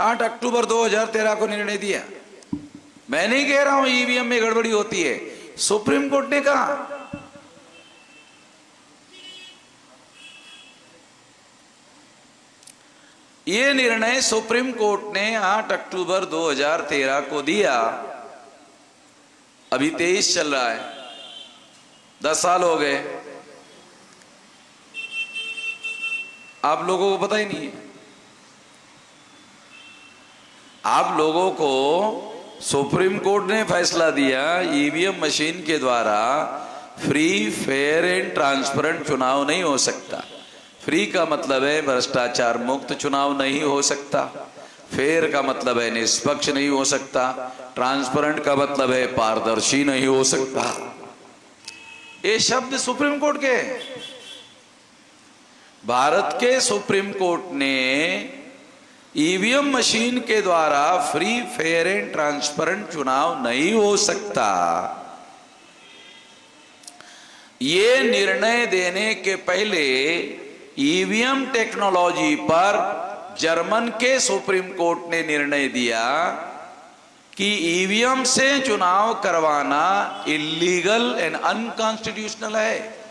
8 अक्टूबर 2013 को निर्णय दिया। मैं नहीं कह रहा हूं ईवीएम में गड़बड़ी होती है, सुप्रीम कोर्ट ने कहा। यह निर्णय सुप्रीम कोर्ट ने 8 अक्टूबर 2013 को दिया। अभी 23 चल रहा है, 10 साल हो गए, आप लोगों को पता ही नहीं है। आप लोगों को सुप्रीम कोर्ट ने फैसला दिया ईवीएम मशीन के द्वारा फ्री, फेयर एंड ट्रांसपेरेंट चुनाव नहीं हो सकता। फ्री का मतलब है भ्रष्टाचार मुक्त चुनाव नहीं हो सकता, फेयर का मतलब है निष्पक्ष नहीं हो सकता, ट्रांसपेरेंट का मतलब है पारदर्शी नहीं हो सकता। ये शब्द सुप्रीम कोर्ट के हैं। भारत के सुप्रीम कोर्ट ने ईवीएम मशीन के द्वारा फ्री, फेयर एंड ट्रांसपेरेंट चुनाव नहीं हो सकता, ये निर्णय देने के पहले ईवीएम टेक्नोलॉजी पर जर्मन के सुप्रीम कोर्ट ने निर्णय दिया कि ईवीएम से चुनाव करवाना इलीगल एंड अनकॉन्स्टिट्यूशनल है।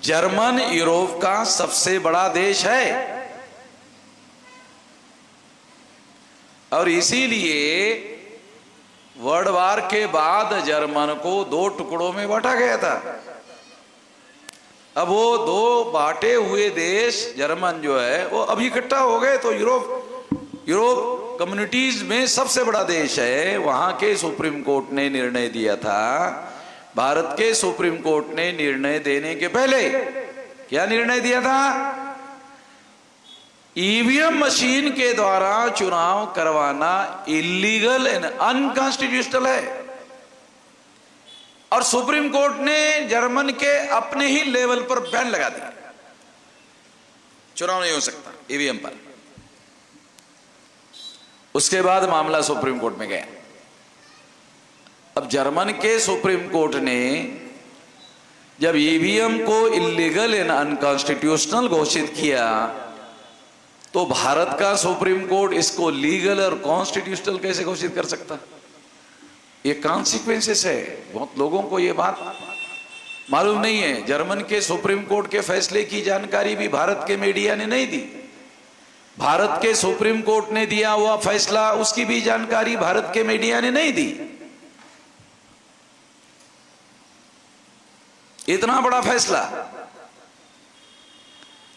जर्मन यूरोप का सबसे बड़ा देश है और इसीलिए वर्ल्ड वार के बाद जर्मन को 2 टुकड़ों में बांटा गया था। अब वो 2 बांटे हुए देश जर्मन जो है वो अभी इकट्ठा हो गए, तो यूरोप कम्युनिटीज में सबसे बड़ा देश है। वहां के सुप्रीम कोर्ट ने निर्णय दिया था, भारत के सुप्रीम कोर्ट ने निर्णय देने के पहले क्या निर्णय दिया था? ईवीएम मशीन के द्वारा चुनाव करवाना इलीगल एंड अनकॉन्स्टिट्यूशनल है। और सुप्रीम कोर्ट ने जर्मन के अपने ही लेवल पर बैन लगा दिया, चुनाव नहीं हो सकता ईवीएम पर। उसके बाद मामला सुप्रीम कोर्ट में गया। अब जर्मन के सुप्रीम कोर्ट ने जब ईवीएम को इलीगल एंड अनकॉन्स्टिट्यूशनल घोषित किया, तो भारत का सुप्रीम कोर्ट इसको लीगल और कॉन्स्टिट्यूशनल कैसे घोषित कर सकता? ये कॉन्सिक्वेंसेस है। बहुत लोगों को ये बात मालूम नहीं है। जर्मन के सुप्रीम कोर्ट के फैसले की जानकारी भी भारत के मीडिया ने नहीं दी। भारत के सुप्रीम कोर्ट ने दिया हुआ फैसला, उसकी भी जानकारी भारत के मीडिया ने नहीं दी। इतना बड़ा फैसला।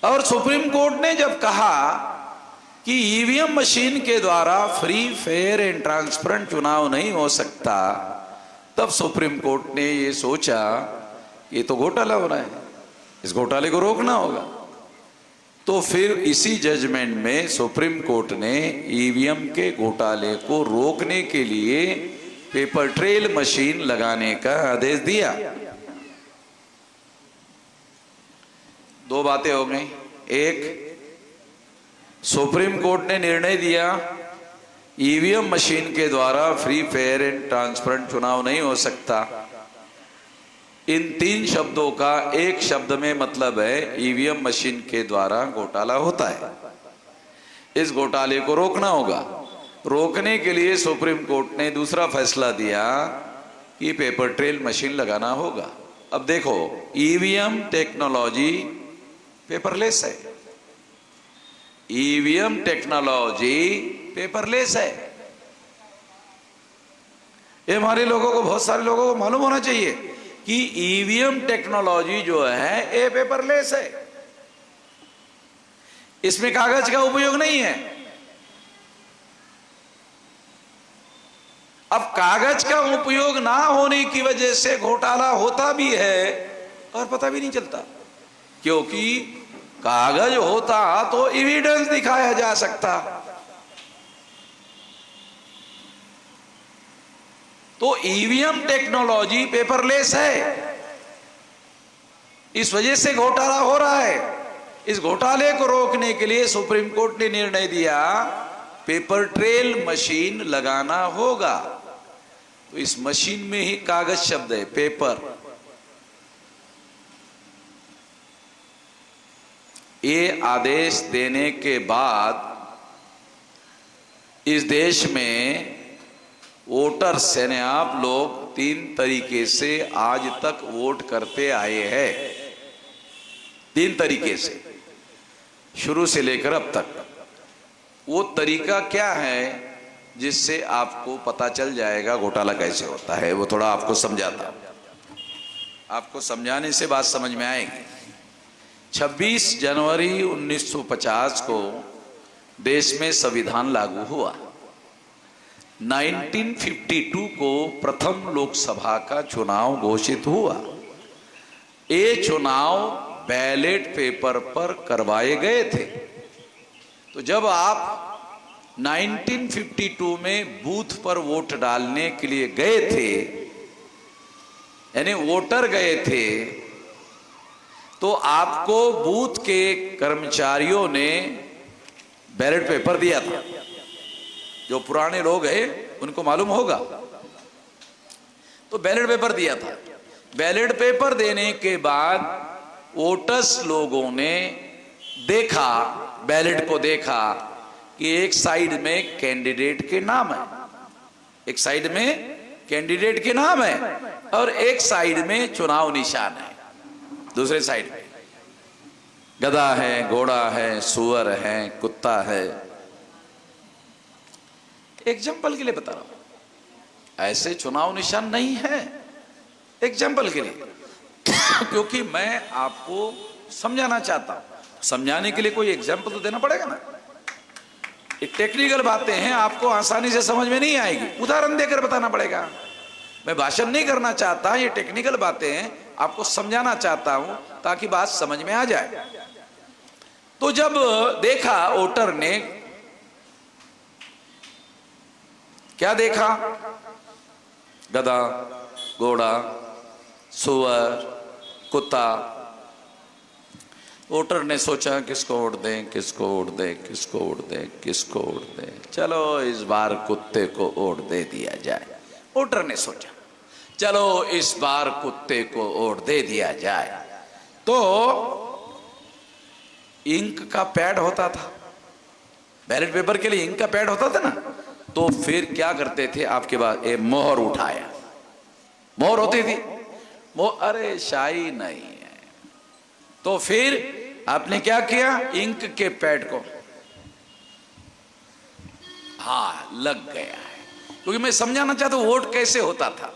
और सुप्रीम कोर्ट ने जब कहा कि ईवीएम मशीन के द्वारा फ्री, फेयर एंड ट्रांसपेरेंट चुनाव नहीं हो सकता, तब सुप्रीम कोर्ट ने ये सोचा ये तो घोटाला हो रहा है, इस घोटाले को रोकना होगा। तो फिर इसी जजमेंट में सुप्रीम कोर्ट ने ईवीएम के घोटाले को रोकने के लिए पेपर ट्रेल मशीन लगाने का आदेश दिया। 2 बातें हो गई। एक, सुप्रीम कोर्ट ने निर्णय दिया ईवीएम मशीन के द्वारा फ्री, फेयर एंड ट्रांसपेरेंट चुनाव नहीं हो सकता। इन 3 शब्दों का एक शब्द में मतलब है ईवीएम मशीन के द्वारा घोटाला होता है, इस घोटाले को रोकना होगा। रोकने के लिए सुप्रीम कोर्ट ने दूसरा फैसला दिया कि पेपर ट्रेल मशीन लगाना होगा। अब देखो, ईवीएम टेक्नोलॉजी पेपरलेस है, ईवीएम टेक्नोलॉजी पेपरलेस है। ये हमारे लोगों को, बहुत सारे लोगों को मालूम होना चाहिए कि ईवीएम टेक्नोलॉजी जो है ये पेपरलेस है, इसमें कागज का उपयोग नहीं है। अब कागज का उपयोग ना होने की वजह से घोटाला होता भी है और पता भी नहीं चलता, क्योंकि कागज होता तो एविडेंस दिखाया जा सकता। तो ईवीएम टेक्नोलॉजी पेपरलेस है, इस वजह से घोटाला हो रहा है। इस घोटाले को रोकने के लिए सुप्रीम कोर्ट ने निर्णय दिया पेपर ट्रेल मशीन लगाना होगा। तो इस मशीन में ही कागज शब्द है, पेपर। ये आदेश देने के बाद इस देश में वोटर्स यानी आप लोग 3 तरीके से आज तक वोट करते आए हैं। 3 तरीके से, शुरू से लेकर अब तक। वो तरीका क्या है? जिससे आपको पता चल जाएगा घोटाला कैसे होता है। वो थोड़ा आपको समझाता हूं, आपको समझाने से बात समझ में आएगी। 26 जनवरी 1950 को देश में संविधान लागू हुआ। 1952 को प्रथम लोकसभा का चुनाव घोषित हुआ। ये चुनाव बैलेट पेपर पर करवाए गए थे। तो जब आप 1952 में बूथ पर वोट डालने के लिए गए थे, यानी वोटर गए थे, तो आपको बूथ के कर्मचारियों ने बैलेट पेपर दिया था। जो पुराने लोग हैं उनको मालूम होगा। तो बैलेट पेपर दिया था। बैलेट पेपर देने के बाद वोटर्स लोगों ने देखा, बैलेट को देखा कि एक साइड में कैंडिडेट के नाम है, एक साइड में कैंडिडेट के नाम है और एक साइड में चुनाव निशान है। दूसरे साइड में गधा है, घोड़ा है, सुअर है, कुत्ता है। एग्जाम्पल के लिए बता रहा हूं, ऐसे चुनाव निशान नहीं है, एग्जाम्पल के लिए क्योंकि मैं आपको समझाना चाहता हूं। समझाने के लिए कोई एग्जाम्पल तो देना पड़ेगा ना। ये टेक्निकल बातें हैं, आपको आसानी से समझ में नहीं आएगी, उदाहरण देकर बताना पड़ेगा। मैं भाषण नहीं करना चाहता, ये टेक्निकल बातें हैं, आपको समझाना चाहता हूं ताकि बात समझ में आ जाए। तो जब देखा वोटर ने, क्या देखा? गधा, घोड़ा, सुअर, कुत्ता। वोटर ने सोचा किसको वोट दें, किसको वोट दें, किसको वोट दें, किसको वोट दें। चलो इस बार कुत्ते को वोट दे दिया जाए। वोटर ने सोचा चलो इस बार कुत्ते को वोट दे दिया जाए। तो इंक का पैड होता था, बैलेट पेपर के लिए इंक का पैड होता था ना, तो फिर क्या करते थे आपके पास? ये मोहर उठाया, मोहर होती थी, अरे शाही नहीं है। तो फिर आपने क्या किया? इंक के पैड को, हाँ लग गया है, क्योंकि मैं समझाना चाहता हूं वोट कैसे होता था।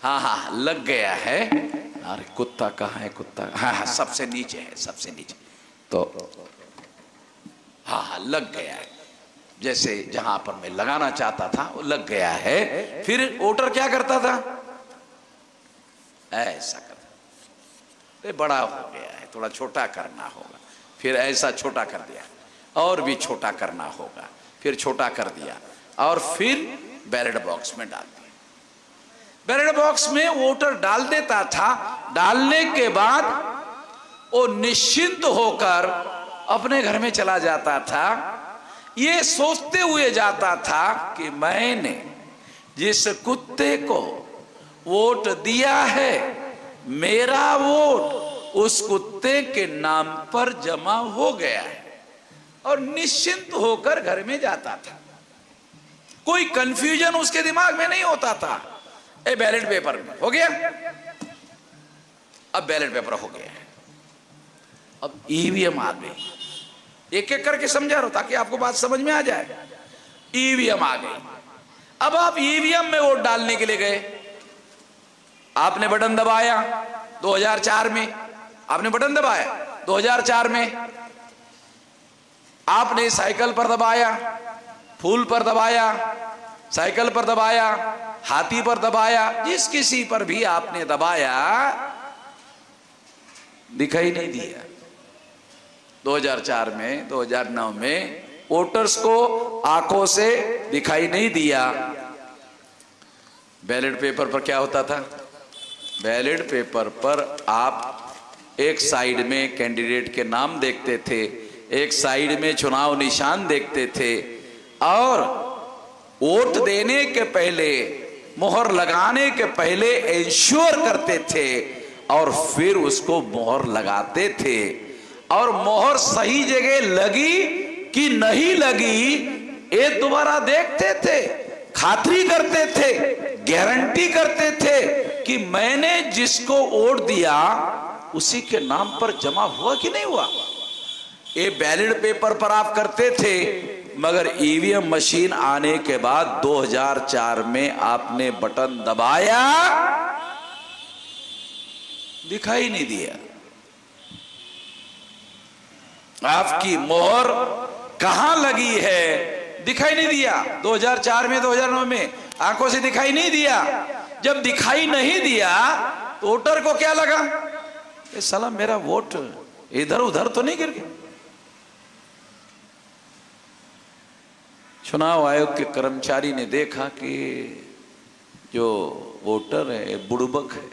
हाँ हाँ लग गया है। अरे कुत्ता कहाँ है? कुत्ता हाँ हाँ सबसे नीचे है, सबसे नीचे। तो हाँ हाँ लग गया है, जैसे जहां पर मैं लगाना चाहता था वो लग गया है। फिर वोटर क्या करता था? ऐसा करता, ये बड़ा हो गया है, थोड़ा छोटा करना होगा। फिर ऐसा छोटा कर दिया, और भी छोटा करना होगा, फिर छोटा कर दिया, और फिर बैलेट बॉक्स में डाल दिया। बैलेट बॉक्स में वोटर डाल देता था। डालने के बाद वो निश्चिंत होकर अपने घर में चला जाता था, ये सोचते हुए जाता था कि मैंने जिस कुत्ते को वोट दिया है, मेरा वोट उस कुत्ते के नाम पर जमा हो गया है, और निश्चिंत होकर घर में जाता था। कोई कंफ्यूजन उसके दिमाग में नहीं होता था। ए बैलेट पेपर में हो गया, अब बैलेट पेपर हो गया है, अब ईवीएम आ गई। एक एक करके समझा रहा हूं ताकि आपको बात समझ में आ जाए। ईवीएम आ गई। अब आप ईवीएम में वोट डालने के लिए गए, आपने बटन दबाया 2004 में, आपने बटन दबाया 2004 में, आपने साइकिल पर दबाया, फूल पर दबाया, साइकिल पर दबाया, हाथी पर दबाया, जिस किसी पर भी आपने दबाया, दिखाई नहीं दिया। 2004 में, 2009 में वोटर्स को आंखों से दिखाई नहीं दिया। बैलेट पेपर पर क्या होता था? बैलेट पेपर पर आप एक साइड में कैंडिडेट के नाम देखते थे, एक साइड में चुनाव निशान देखते थे, और वोट देने के पहले, मोहर लगाने के पहले इंश्योर करते थे, और फिर उसको मोहर लगाते थे। और मोहर सही जगह लगी कि नहीं लगी, ये दोबारा देखते थे, खातरी करते थे, गारंटी करते थे कि मैंने जिसको वोट दिया उसी के नाम पर जमा हुआ कि नहीं हुआ। ये बैलेट पेपर पर आप करते थे, मगर ईवीएम मशीन आने के बाद 2004 में आपने बटन दबाया, दिखाई नहीं दिया। आपकी मोहर कहां लगी है दिखाई नहीं दिया। 2004 में 2009 में आंखों से दिखाई नहीं दिया। जब दिखाई नहीं दिया तो वोटर को क्या लगा, ये साला मेरा वोट इधर उधर तो नहीं गिर गया। चुनाव आयोग के कर्मचारी ने देखा कि जो वोटर है बुड़बक है।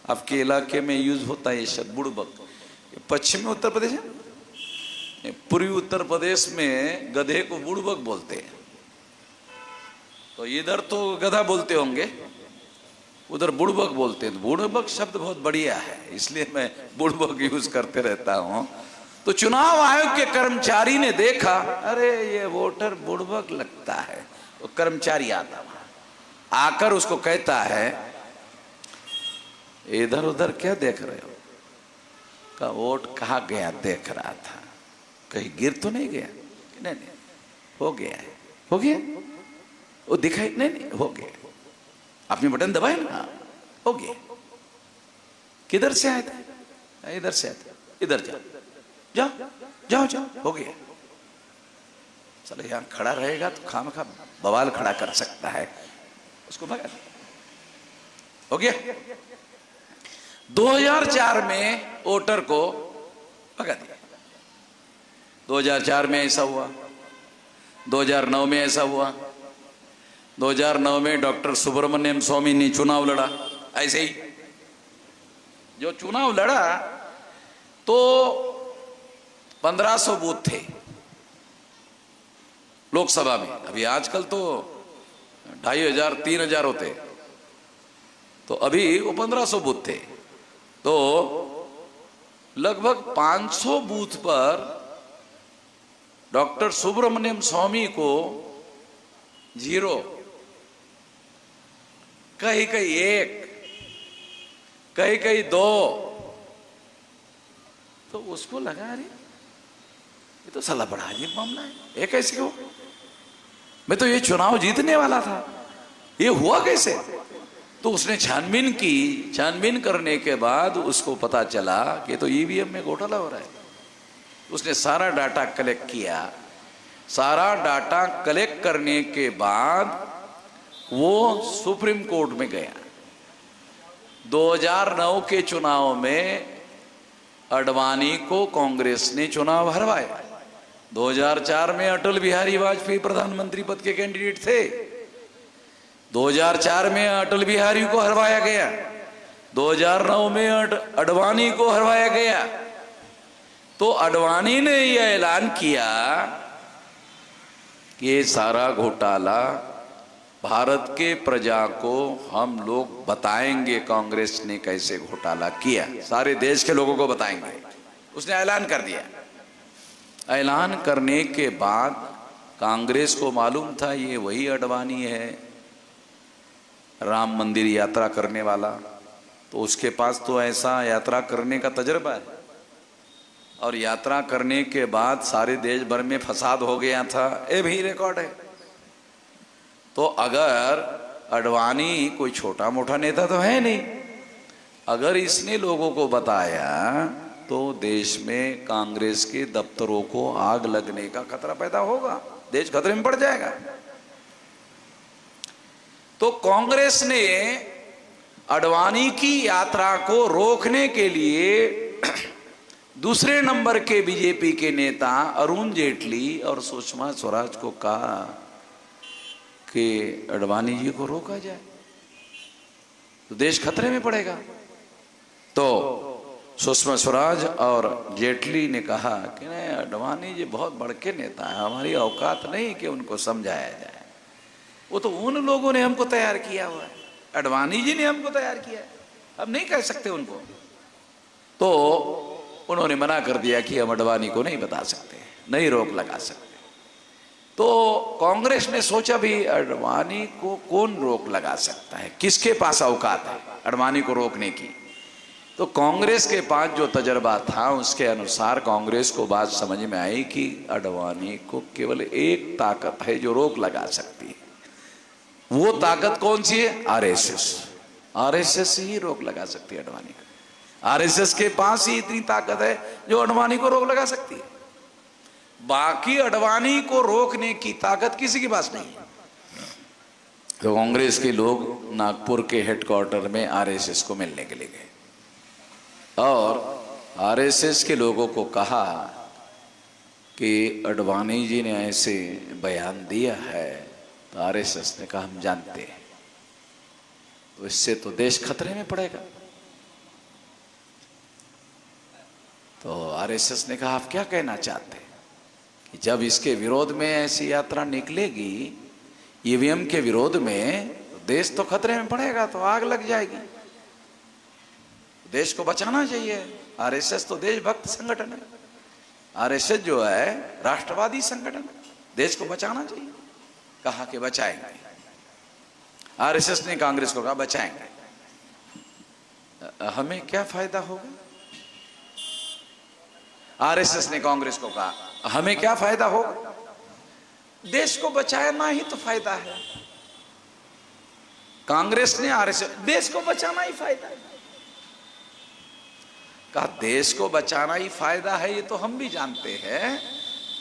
आपके इलाके में यूज होता है ये शब्द बुड़बक। पश्चिमी उत्तर प्रदेश है, पूर्वी उत्तर प्रदेश में गधे को बुड़बक बोलते हैं। तो इधर तो गधा बोलते होंगे, उधर बुड़बक बोलते हैं। बुड़बक शब्द बहुत बढ़िया है, इसलिए मैं बुड़बक यूज करते रहता हूं। तो चुनाव आयोग के कर्मचारी ने देखा, अरे ये वोटर बुड़बक लगता है। वो कर्मचारी आता वहां, आकर उसको कहता है इधर उधर क्या देख रहे हो? का वोट कहाँ गया देख रहा था, कहीं गिर तो नहीं गया? नहीं नहीं, हो गया है। हो गया? वो दिखाई नहीं नहीं, हो गया। आपने बटन दबाया ना, हो गया। किधर से आया था? इधर से आया था। इधर जाओ जाओ जाओ जाओ, हो गया। चलो यहां खड़ा रहेगा तो खामखा बवाल खड़ा कर सकता है, उसको भगा दो। हो गया। 2004 में वोटर को भगा दिया। 2004 में ऐसा हुआ, 2009 में ऐसा हुआ। 2009 में डॉक्टर सुब्रमण्यम स्वामी ने चुनाव लड़ा। ऐसे ही जो चुनाव लड़ा तो 1500 बूथ थे लोकसभा में। अभी आजकल तो 2500 3000 होते, तो अभी वो 1500 बूथ थे। तो लगभग 500 बूथ पर डॉक्टर सुब्रमण्यम स्वामी को 0, कहीं कहीं 1, कहीं कहीं 2। तो उसको लगा अरे ये तो साला बड़ा अजीब मामला है, ये कैसे हो? मैं तो ये चुनाव जीतने वाला था, ये हुआ कैसे? तो उसने छानबीन की। छानबीन करने के बाद उसको पता चला कि तो ईवीएम में घोटाला हो रहा है। उसने सारा डाटा कलेक्ट किया। सारा डाटा कलेक्ट करने के बाद वो सुप्रीम कोर्ट में गया। 2009 के चुनाव में अडवाणी को कांग्रेस ने चुनाव हरवाया। 2004 में अटल बिहारी वाजपेयी प्रधानमंत्री पद के कैंडिडेट थे। 2004 में अटल बिहारी को हरवाया गया। 2009 में अडवाणी को हरवाया गया। तो अडवाणी ने यह ऐलान किया कि ये सारा घोटाला भारत के प्रजा को हम लोग बताएंगे, कांग्रेस ने कैसे घोटाला किया, सारे देश के लोगों को बताएंगे। उसने ऐलान कर दिया। ऐलान करने के बाद कांग्रेस को मालूम था ये वही अडवाणी है, राम मंदिर यात्रा करने वाला। तो उसके पास तो ऐसा यात्रा करने का तजुर्बा है, और यात्रा करने के बाद सारे देश भर में फसाद हो गया था, ये भी रिकॉर्ड है। तो अगर अडवाणी कोई छोटा मोटा नेता तो है नहीं, अगर इसने लोगों को बताया तो देश में कांग्रेस के दफ्तरों को आग लगने का खतरा पैदा होगा, देश खतरे में पड़ जाएगा। तो कांग्रेस ने अडवाणी की यात्रा को रोकने के लिए दूसरे नंबर के बीजेपी के नेता अरुण जेटली और सुषमा स्वराज को कहा कि अडवाणी जी को रोका जाए, तो देश खतरे में पड़ेगा। तो सुषमा स्वराज और जेटली ने कहा कि नहीं, अडवाणी जी बहुत बड़के नेता है, हमारी औकात नहीं कि उनको समझाया जाए। वो तो उन लोगों ने हमको तैयार किया हुआ है, अडवाणी जी ने हमको तैयार किया है, हम नहीं कह सकते उनको। तो उन्होंने मना कर दिया कि हम अडवाणी को नहीं बता सकते, नहीं रोक लगा सकते। तो कांग्रेस ने सोचा भी अडवाणी को कौन रोक लगा सकता है, किसके पास औकात है अडवाणी को रोकने की। तो कांग्रेस के पास जो तजर्बा था उसके अनुसार कांग्रेस को बात समझ में आई कि अडवाणी को केवल एक ताकत है जो रोक लगा सकती है। वो ताकत कौन सी है? आरएसएस। आरएसएस ही रोक लगा सकती है अडवाणी को। आरएसएस के पास ही इतनी ताकत है जो अडवाणी को रोक लगा सकती है। बाकी अडवाणी को रोकने की ताकत किसी के पास नहीं है। तो कांग्रेस के लोग नागपुर के हेडक्वार्टर में आरएसएस को मिलने के लिए गए और आरएसएस के लोगों को कहा कि अडवाणी जी ने ऐसे बयान दिया है। तो आरएसएस ने कहा हम जानते हैं, तो इससे तो देश खतरे में पड़ेगा। तो आरएसएस ने कहा आप क्या कहना चाहते हैं कि जब इसके विरोध में ऐसी यात्रा निकलेगी, ईवीएम के विरोध में, तो देश तो खतरे में पड़ेगा, तो आग लग जाएगी। देश को बचाना चाहिए। आरएसएस तो देशभक्त संगठन है। आरएसएस जो है राष्ट्रवादी संगठन है, देश को बचाना चाहिए। कहा कि बचाएंगे। आरएसएस ने कांग्रेस को कहा बचाएंगे। हमें क्या फायदा होगा? आरएसएस ने कांग्रेस को कहा हमें क्या फायदा होगा? देश को बचाना ही तो फायदा है। कांग्रेस ने आरएसएस, देश को बचाना ही फायदा है। कहा देश को बचाना ही फायदा है, ये तो हम भी जानते हैं,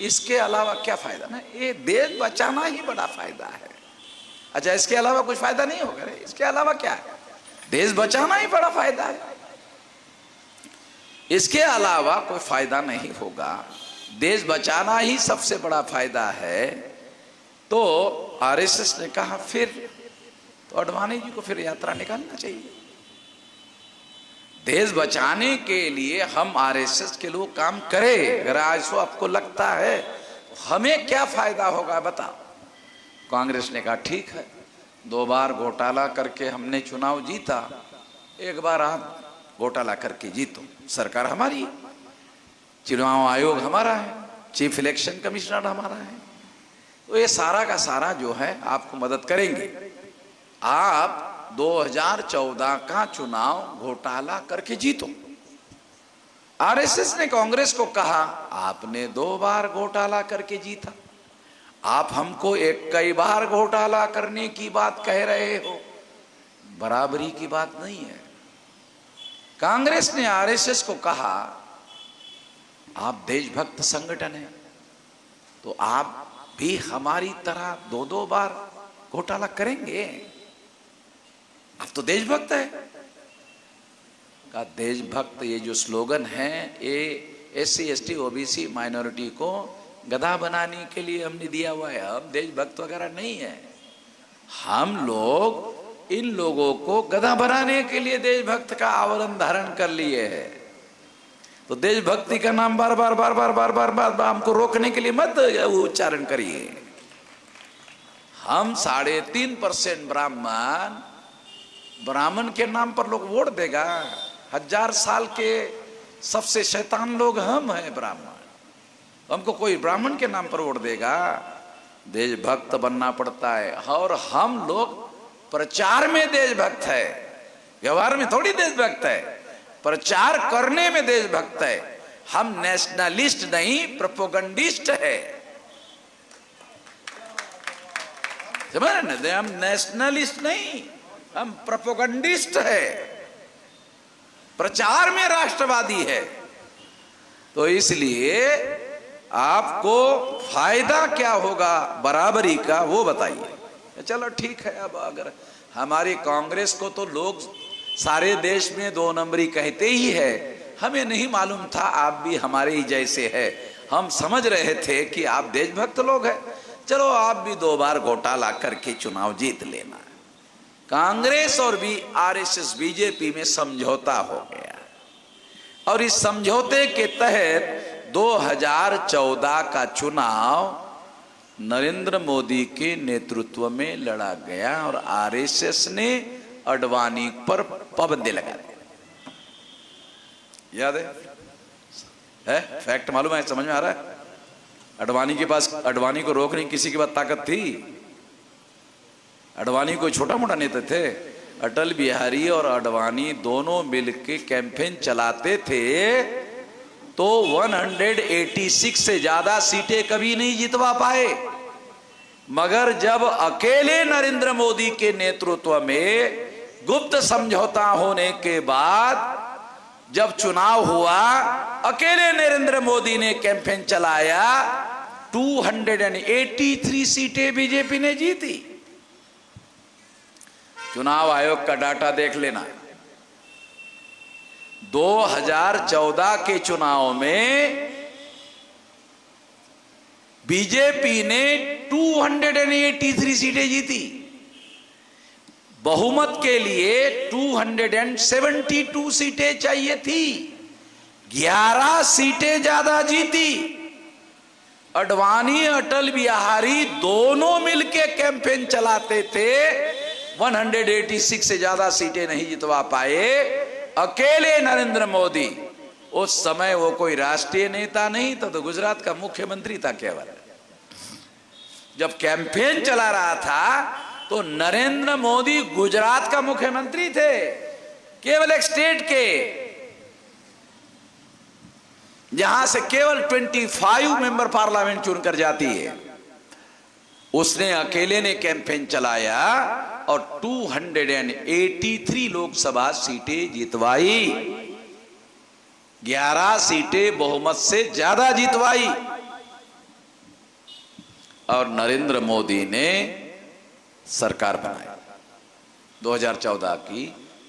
इसके अलावा क्या फायदा? ना, ये देश बचाना ही बड़ा फायदा है। अच्छा, इसके अलावा कुछ फायदा नहीं होगा? इसके अलावा क्या है? देश बचाना ही बड़ा फायदा है, इसके अलावा कोई फायदा नहीं होगा। देश बचाना ही सबसे बड़ा फायदा है। तो आरएसएस ने कहा फिर तो अडवाणी जी को फिर यात्रा निकालना चाहिए। देश बचाने के लिए हम आरएसएस के लोग काम करें। अगर आज तो आपको लगता है हमें क्या फायदा होगा बताओ। कांग्रेस ने कहा ठीक है, 2 बार घोटाला करके हमने चुनाव जीता, एक बार आप घोटाला करके जीतो। सरकार हमारी है, चुनाव आयोग हमारा है, चीफ इलेक्शन कमिश्नर हमारा है, तो ये सारा का सारा जो है आपको मदद करेंगे। आप 2014 का चुनाव घोटाला करके जीतो। आरएसएस ने कांग्रेस को कहा आपने 2 बार घोटाला करके जीता, आप हमको कई बार घोटाला करने की बात कह रहे हो, बराबरी की बात नहीं है। कांग्रेस ने आरएसएस को कहा आप देशभक्त संगठन है, तो आप भी हमारी तरह 2-2 बार घोटाला करेंगे? आप तो देशभक्त है। का देशभक्त ये जो स्लोगन है, ये SC ST OBC माइनॉरिटी को गधा बनाने के लिए हमने दिया हुआ है। हम देशभक्त वगैरह नहीं है। हम लोग इन लोगों को गधा बनाने के लिए देशभक्त का आवरण धारण कर लिए है। तो देशभक्ति का नाम बार बार बार बार बार बार बार हमको रोकने के लिए मत उच्चारण करिए। हम 3.5% ब्राह्मण के नाम पर लोग वोट देगा। 1000 साल के सबसे शैतान लोग हम हैं ब्राह्मण, हमको कोई ब्राह्मण के नाम पर वोट देगा? देशभक्त बनना पड़ता है। और हम लोग प्रचार में देशभक्त है, व्यवहार में थोड़ी देशभक्त है। प्रचार करने में देशभक्त है। हम नेशनलिस्ट नहीं, प्रोपोगंडिस्ट है। समझ रहे ना? हम नेशनलिस्ट नहीं, हम प्रोपोगंडिस्ट है। प्रचार में राष्ट्रवादी है। तो इसलिए आपको फायदा क्या होगा बराबरी का, वो बताइए। चलो ठीक है। अब अगर हमारी कांग्रेस को तो लोग सारे देश में 2 नंबरी कहते ही है, हमें नहीं मालूम था आप भी हमारे ही जैसे है। हम समझ रहे थे कि आप देशभक्त लोग हैं। चलो आप भी 2 बार घोटाला करके चुनाव जीत लेना। कांग्रेस और भी आरएसएस बीजेपी में समझौता हो गया और इस समझौते के तहत 2014 का चुनाव नरेंद्र मोदी के नेतृत्व में लड़ा गया और आरएसएस ने अडवाणी पर पाबंदी लगा दी। याद है? फैक्ट मालूम है? समझ में आ रहा है? अडवाणी के पास, अडवाणी को रोकने किसी के पास ताकत थी? अडवाणी कोई छोटा मोटा नेता थे? अटल बिहारी और आडवाणी दोनों मिलके कैंपेन चलाते थे तो 186 से ज्यादा सीटें कभी नहीं जितवा पाए। मगर जब अकेले नरेंद्र मोदी के नेतृत्व में गुप्त समझौता होने के बाद जब चुनाव हुआ, अकेले नरेंद्र मोदी ने कैंपेन चलाया, 283 सीटें बीजेपी ने जीती। चुनाव आयोग का डाटा देख लेना। 2014 के चुनाव में बीजेपी ने 283 सीटें जीती। बहुमत के लिए 272 सीटें चाहिए थी, 11 सीटें ज्यादा जीती। आडवाणी अटल बिहारी दोनों मिलके कैंपेन चलाते थे, 186 से ज्यादा सीटें नहीं जितवा पाए। अकेले नरेंद्र मोदी, उस समय वो कोई राष्ट्रीय नेता नहीं था, तो गुजरात का मुख्यमंत्री था केवल। जब कैंपेन चला रहा था तो नरेंद्र मोदी गुजरात का मुख्यमंत्री थे, केवल एक स्टेट के, जहां से केवल 25 मेंबर पार्लियामेंट चुनकर जाती है। उसने अकेले ने कैंपेन चलाया और 283 लोकसभा सीटें जितवाई, 11 सीटें बहुमत से ज्यादा जितवाई। और नरेंद्र मोदी ने सरकार बनाई 2014 की।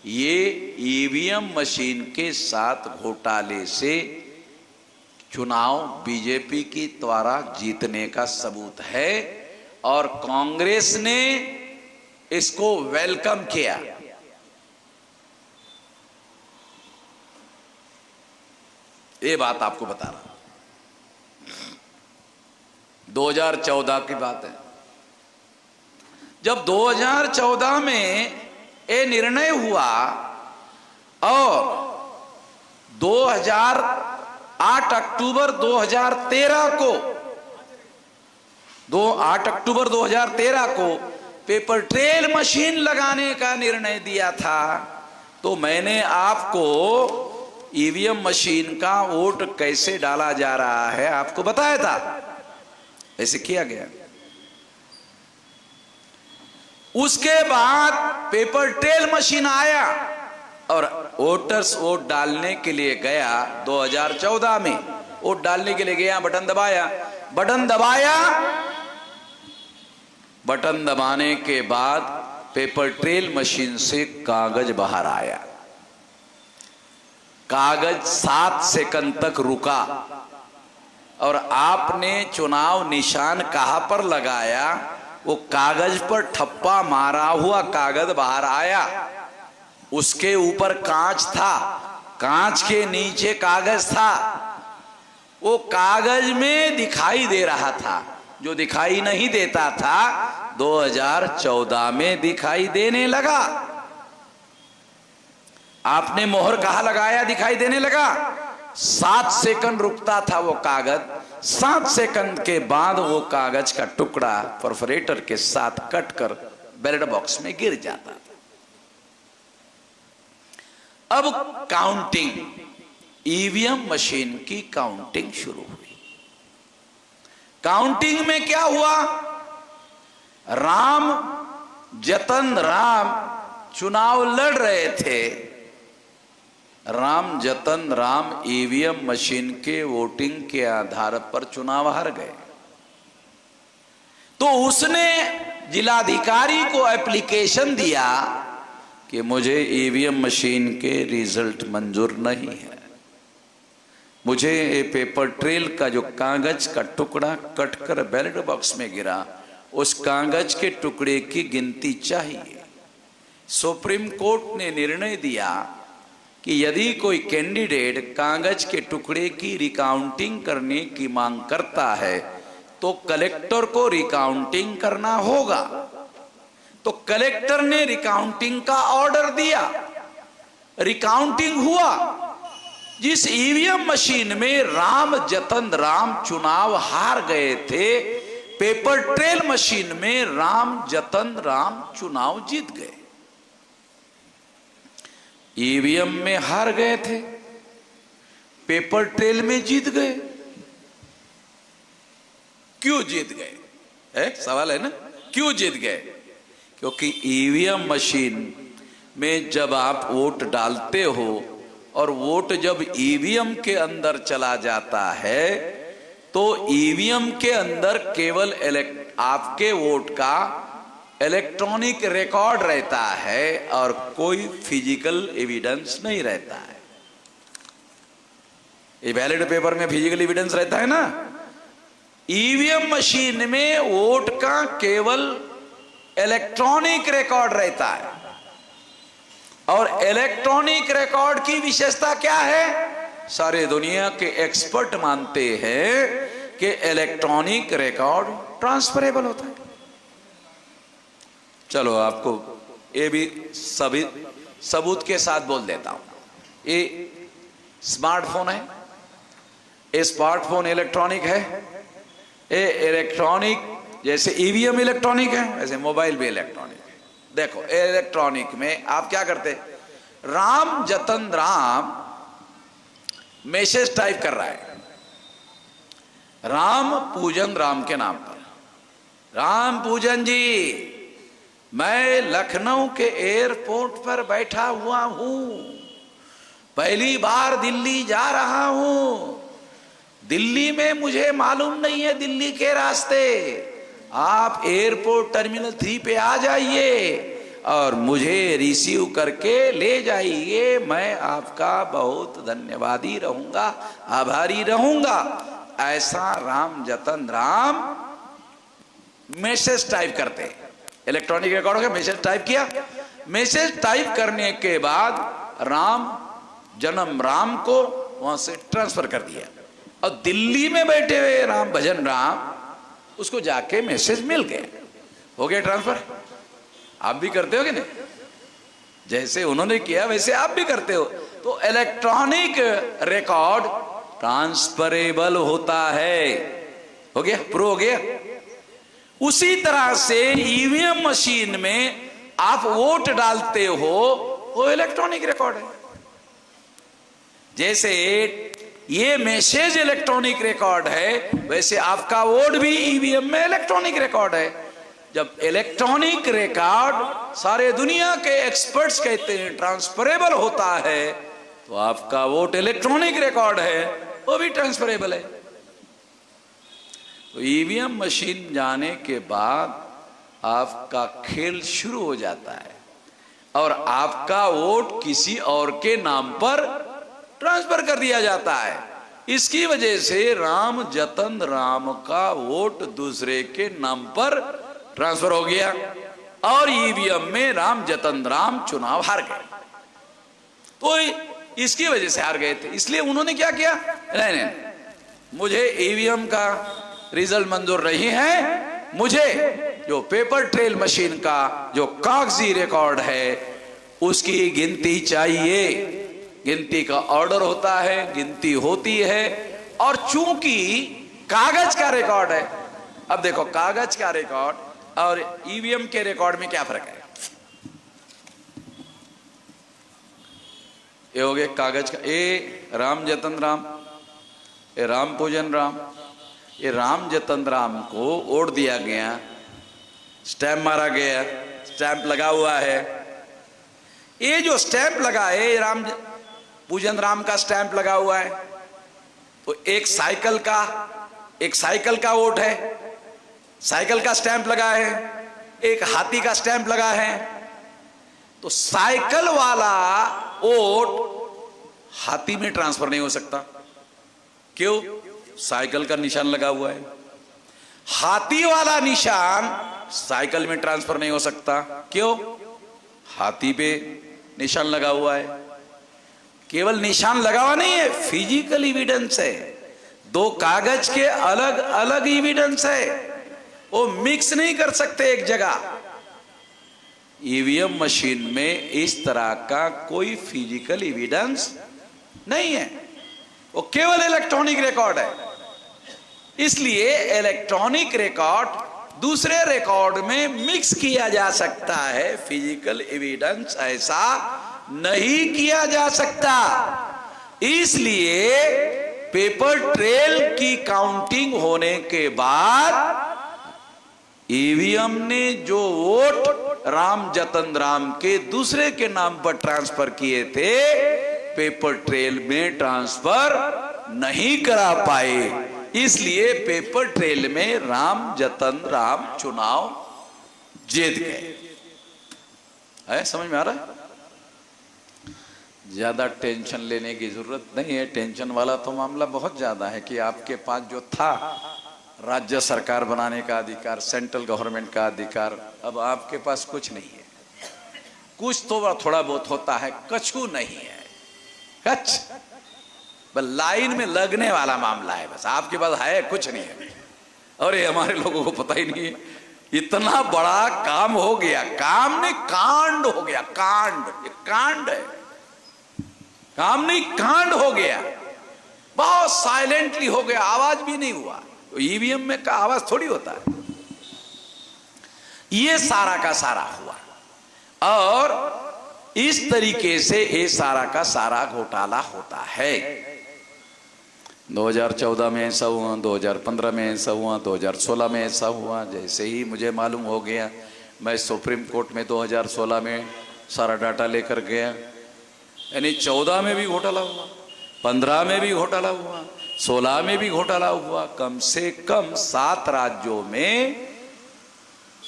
ये ईवीएम मशीन के साथ घोटाले से चुनाव बीजेपी की द्वारा जीतने का सबूत है और कांग्रेस ने इसको वेलकम किया। ये बात आपको बता रहा हूं, 2014 की बात है। जब 2014 में ये निर्णय हुआ और 8 अक्टूबर 2013 को 8 अक्टूबर 2013 को पेपर ट्रेल मशीन लगाने का निर्णय दिया था, तो मैंने आपको ईवीएम मशीन का वोट कैसे डाला जा रहा है आपको बताया था। ऐसे किया गया। उसके बाद पेपर ट्रेल मशीन आया और वोटर्स वोट डालने के लिए गया। 2014 में वोट डालने के लिए गया, बटन दबाया, बटन दबाने के बाद पेपर ट्रेल मशीन से कागज बाहर आया। कागज 7 सेकंड तक रुका और आपने चुनाव निशान कहां पर लगाया, वो कागज पर ठप्पा मारा हुआ कागज बाहर आया। उसके ऊपर कांच था, कांच के नीचे कागज था। वो कागज में दिखाई दे रहा था, जो दिखाई नहीं देता था 2014 में दिखाई देने लगा। आपने मोहर कहां लगाया, दिखाई देने लगा। 7 सेकंड रुकता था वो कागज, 7 सेकंड के बाद वो कागज का टुकड़ा परफोरेटर के साथ कटकर बैलेट बॉक्स में गिर जाता था। अब काउंटिंग, ईवीएम मशीन की काउंटिंग शुरू हुई। काउंटिंग में क्या हुआ, जतन राम चुनाव लड़ रहे थे। जतन राम ईवीएम मशीन के वोटिंग के आधार पर चुनाव हार गए। तो उसने जिलाधिकारी को एप्लीकेशन दिया कि मुझे ईवीएम मशीन के रिजल्ट मंजूर नहीं है, मुझे ये पेपर ट्रेल का जो कागज का टुकड़ा कटकर बैलेट बॉक्स में गिरा, उस कागज के टुकड़े की गिनती चाहिए। सुप्रीम कोर्ट ने निर्णय दिया कि यदि कोई कैंडिडेट कागज के टुकड़े की रिकाउंटिंग करने की मांग करता है तो कलेक्टर को रिकाउंटिंग करना होगा। तो कलेक्टर ने रिकाउंटिंग का ऑर्डर दिया, रिकाउंटिंग हुआ। जिस ईवीएम मशीन में जतन राम चुनाव हार गए थे, पेपर ट्रेल मशीन में जतन राम चुनाव जीत गए। ईवीएम में हार गए थे, पेपर ट्रेल में जीत गए। क्यों जीत गए? सवाल है ना, क्यों जीत गए? क्योंकि ईवीएम मशीन में जब आप वोट डालते हो और वोट जब ईवीएम के अंदर चला जाता है तो ईवीएम के अंदर केवल आपके वोट का इलेक्ट्रॉनिक रिकॉर्ड रहता है और कोई फिजिकल एविडेंस नहीं रहता है। ये बैलेट पेपर में फिजिकल एविडेंस रहता है ना, ईवीएम मशीन में वोट का केवल इलेक्ट्रॉनिक रिकॉर्ड रहता है। और इलेक्ट्रॉनिक रिकॉर्ड की विशेषता क्या है? सारे दुनिया के एक्सपर्ट मानते हैं कि इलेक्ट्रॉनिक रिकॉर्ड ट्रांसफरेबल होता है। चलो आपको ये भी सभी सबूत के साथ बोल देता हूं। ये स्मार्टफोन है, ये स्मार्टफोन इलेक्ट्रॉनिक है, ये इलेक्ट्रॉनिक जैसे ईवीएम इलेक्ट्रॉनिक है वैसे मोबाइल भी इलेक्ट्रॉनिक है। देखो इलेक्ट्रॉनिक में आप क्या करते, राम जतन राम मैसेज टाइप कर रहा है, राम पूजन राम के नाम पर। राम पूजन जी, मैं लखनऊ के एयरपोर्ट पर बैठा हुआ हूं, पहली बार दिल्ली जा रहा हूं, दिल्ली में मुझे मालूम नहीं है दिल्ली के रास्ते, आप एयरपोर्ट टर्मिनल 3 पे आ जाइए और मुझे रिसीव करके ले जाइए, मैं आपका बहुत धन्यवादी रहूंगा, आभारी रहूंगा। ऐसा राम जतन राम मैसेज टाइप करते हैं। इलेक्ट्रॉनिक रिकॉर्ड हो गया, मैसेज टाइप किया, मैसेज टाइप करने के बाद राम जन्म राम को वहां से ट्रांसफर कर दिया और दिल्ली में बैठे हुए राम भजन राम उसको जाके मैसेज मिल गया, हो गया ट्रांसफर। आप भी करते हो कि नहीं? जैसे उन्होंने किया वैसे आप भी करते हो। तो इलेक्ट्रॉनिक रिकॉर्ड ट्रांसफरेबल होता है। हो गया, प्रूव हो गया। उसी तरह से ईवीएम मशीन में आप वोट डालते हो, वो इलेक्ट्रॉनिक रिकॉर्ड है। जैसे ये मैसेज इलेक्ट्रॉनिक रिकॉर्ड है वैसे आपका वोट भी ईवीएम में इलेक्ट्रॉनिक रिकॉर्ड है। जब इलेक्ट्रॉनिक रिकॉर्ड सारे दुनिया के एक्सपर्ट्स कहते हैं ट्रांसफरेबल होता है, तो आपका वोट इलेक्ट्रॉनिक रिकॉर्ड है, वो भी ट्रांसफरेबल है। तो ईवीएम मशीन जाने के बाद आपका खेल शुरू हो जाता है और आपका वोट किसी और के नाम पर ट्रांसफर कर दिया जाता है। इसकी वजह से राम जतन राम का वोट दूसरे के नाम पर ट्रांसफर हो गया और ईवीएम में राम जतन राम चुनाव हार गए। तो इसकी वजह से हार गए थे, इसलिए उन्होंने क्या किया, नहीं, मुझे ईवीएम का रिजल्ट मंजूर नहीं है, मुझे जो पेपर ट्रेल मशीन का जो कागजी रिकॉर्ड है उसकी गिनती चाहिए। गिनती का ऑर्डर होता है, गिनती होती है, और चूंकि कागज का रिकॉर्ड है। अब देखो कागज का रिकॉर्ड और ईवीएम के रिकॉर्ड में क्या फर्क है? ये हो गया कागज का, ये राम जतन राम, ये राम पूजन राम, ये राम जतन राम को वोट दिया गया, स्टैंप मारा गया, स्टैंप लगा हुआ है। ये जो स्टैंप लगा है राम पूजन राम का स्टैंप लगा हुआ है, तो एक साइकिल का वोट है, साइकिल का स्टैंप लगा है, एक हाथी का स्टैंप लगा है। तो साइकिल वाला वोट हाथी में ट्रांसफर नहीं हो सकता। क्यों? साइकिल का निशान लगा हुआ है। हाथी वाला निशान साइकिल में ट्रांसफर नहीं हो सकता। क्यों? हाथी पे निशान लगा हुआ है। केवल निशान लगा हुआ नहीं है, फिजिकल एविडेंस है। दो कागज के अलग अलग एविडेंस है, वो मिक्स नहीं कर सकते एक जगह। ईवीएम मशीन में इस तरह का कोई फिजिकल एविडेंस नहीं है, वो केवल इलेक्ट्रॉनिक रिकॉर्ड है। इसलिए इलेक्ट्रॉनिक रिकॉर्ड दूसरे रिकॉर्ड में मिक्स किया जा सकता है, फिजिकल एविडेंस ऐसा नहीं किया जा सकता। इसलिए पेपर ट्रेल की काउंटिंग होने के बाद ईवीएम ने जो वोट राम जतन राम के दूसरे के नाम पर ट्रांसफर किए थे, पेपर ट्रेल में ट्रांसफर नहीं करा पाए। इसलिए पेपर ट्रेल में राम जतन राम चुनाव जीत गए। है, समझ में आ रहा है? ज्यादा टेंशन लेने की जरूरत नहीं है। टेंशन वाला तो मामला बहुत ज्यादा है कि आपके पास जो था राज्य सरकार बनाने का अधिकार, सेंट्रल गवर्नमेंट का अधिकार, अब आपके पास कुछ नहीं है। कुछ तो थोड़ा बहुत होता है, कछु नहीं है। कच बस लाइन में लगने वाला मामला है, बस आपके पास है कुछ नहीं है। और ये हमारे लोगों को पता ही नहीं है। इतना बड़ा काम हो गया, काम नहीं कांड हो गया। कांड, ये कांड है, काम नहीं कांड हो गया। बहुत साइलेंटली हो गया, आवाज भी नहीं हुआ। तो ईवीएम में का आवाज थोड़ी होता है। ये सारा का सारा हुआ और इस तरीके से ये सारा का सारा घोटाला होता है। 2014 में ऐसा हुआ, 2015 में ऐसा हुआ, 2016 में ऐसा हुआ। जैसे ही मुझे मालूम हो गया, मैं सुप्रीम कोर्ट में 2016 में सारा डाटा लेकर गया। यानी 14 में भी घोटाला हुआ, 15 में भी घोटाला हुआ, 16 में भी घोटाला हुआ। कम से कम 7 राज्यों में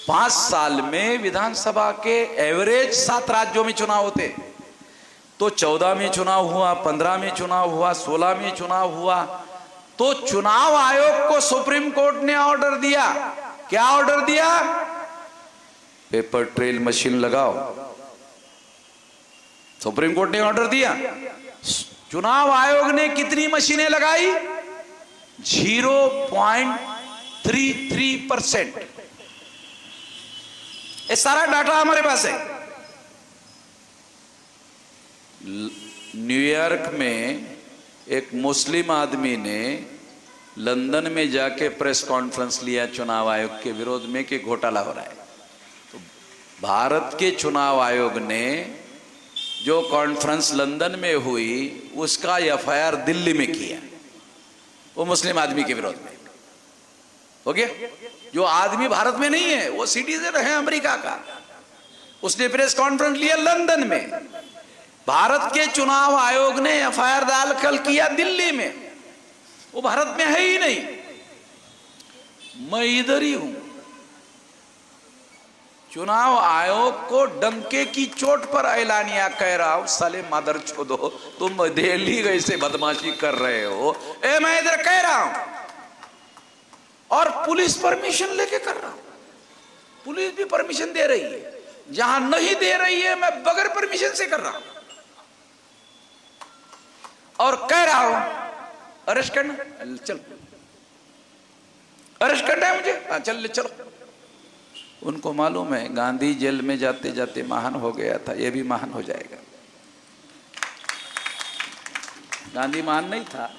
5 साल में विधानसभा के एवरेज 7 राज्यों में चुनाव होते। तो 14 में चुनाव हुआ, 15 में चुनाव हुआ, 16 में चुनाव हुआ। तो चुनाव आयोग को सुप्रीम कोर्ट ने ऑर्डर दिया। क्या ऑर्डर दिया? पेपर ट्रेल मशीन लगाओ। सुप्रीम कोर्ट ने ऑर्डर दिया। चुनाव आयोग ने कितनी मशीनें लगाई? 0.33%। ये सारा डाटा हमारे पास है। न्यूयॉर्क में एक मुस्लिम आदमी ने लंदन में जाके प्रेस कॉन्फ्रेंस लिया चुनाव आयोग के विरोध में कि घोटाला हो रहा है। तो भारत के चुनाव आयोग ने जो कॉन्फ्रेंस लंदन में हुई उसका एफआईआर दिल्ली में किया, वो मुस्लिम आदमी के विरोध में हो गया। जो आदमी भारत में नहीं है, वो सिटीजन है अमेरिका का, उसने प्रेस कॉन्फ्रेंस लिया लंदन में। भारत के चुनाव आयोग ने एफआईआर दाखिल किया दिल्ली में, वो भारत में है ही नहीं। मैं इधर ही हूं। चुनाव आयोग को डंके की चोट पर ऐलानिया कह रहा हूं, साले मदर चोदो, तुम दिल्ली कैसे बदमाशी कर रहे हो? मैं इधर कह रहा हूं और पुलिस परमिशन लेके कर रहा हूं। पुलिस भी परमिशन दे रही है, जहां नहीं दे रही है मैं बगैर परमिशन से कर रहा हूं और कह रहा हूं अरेस्ट करना, चल अरेस्ट करना है मुझे, चल ले चलो। उनको मालूम है गांधी जेल में जाते जाते महान हो गया था, ये भी महान हो जाएगा। गांधी महान नहीं था,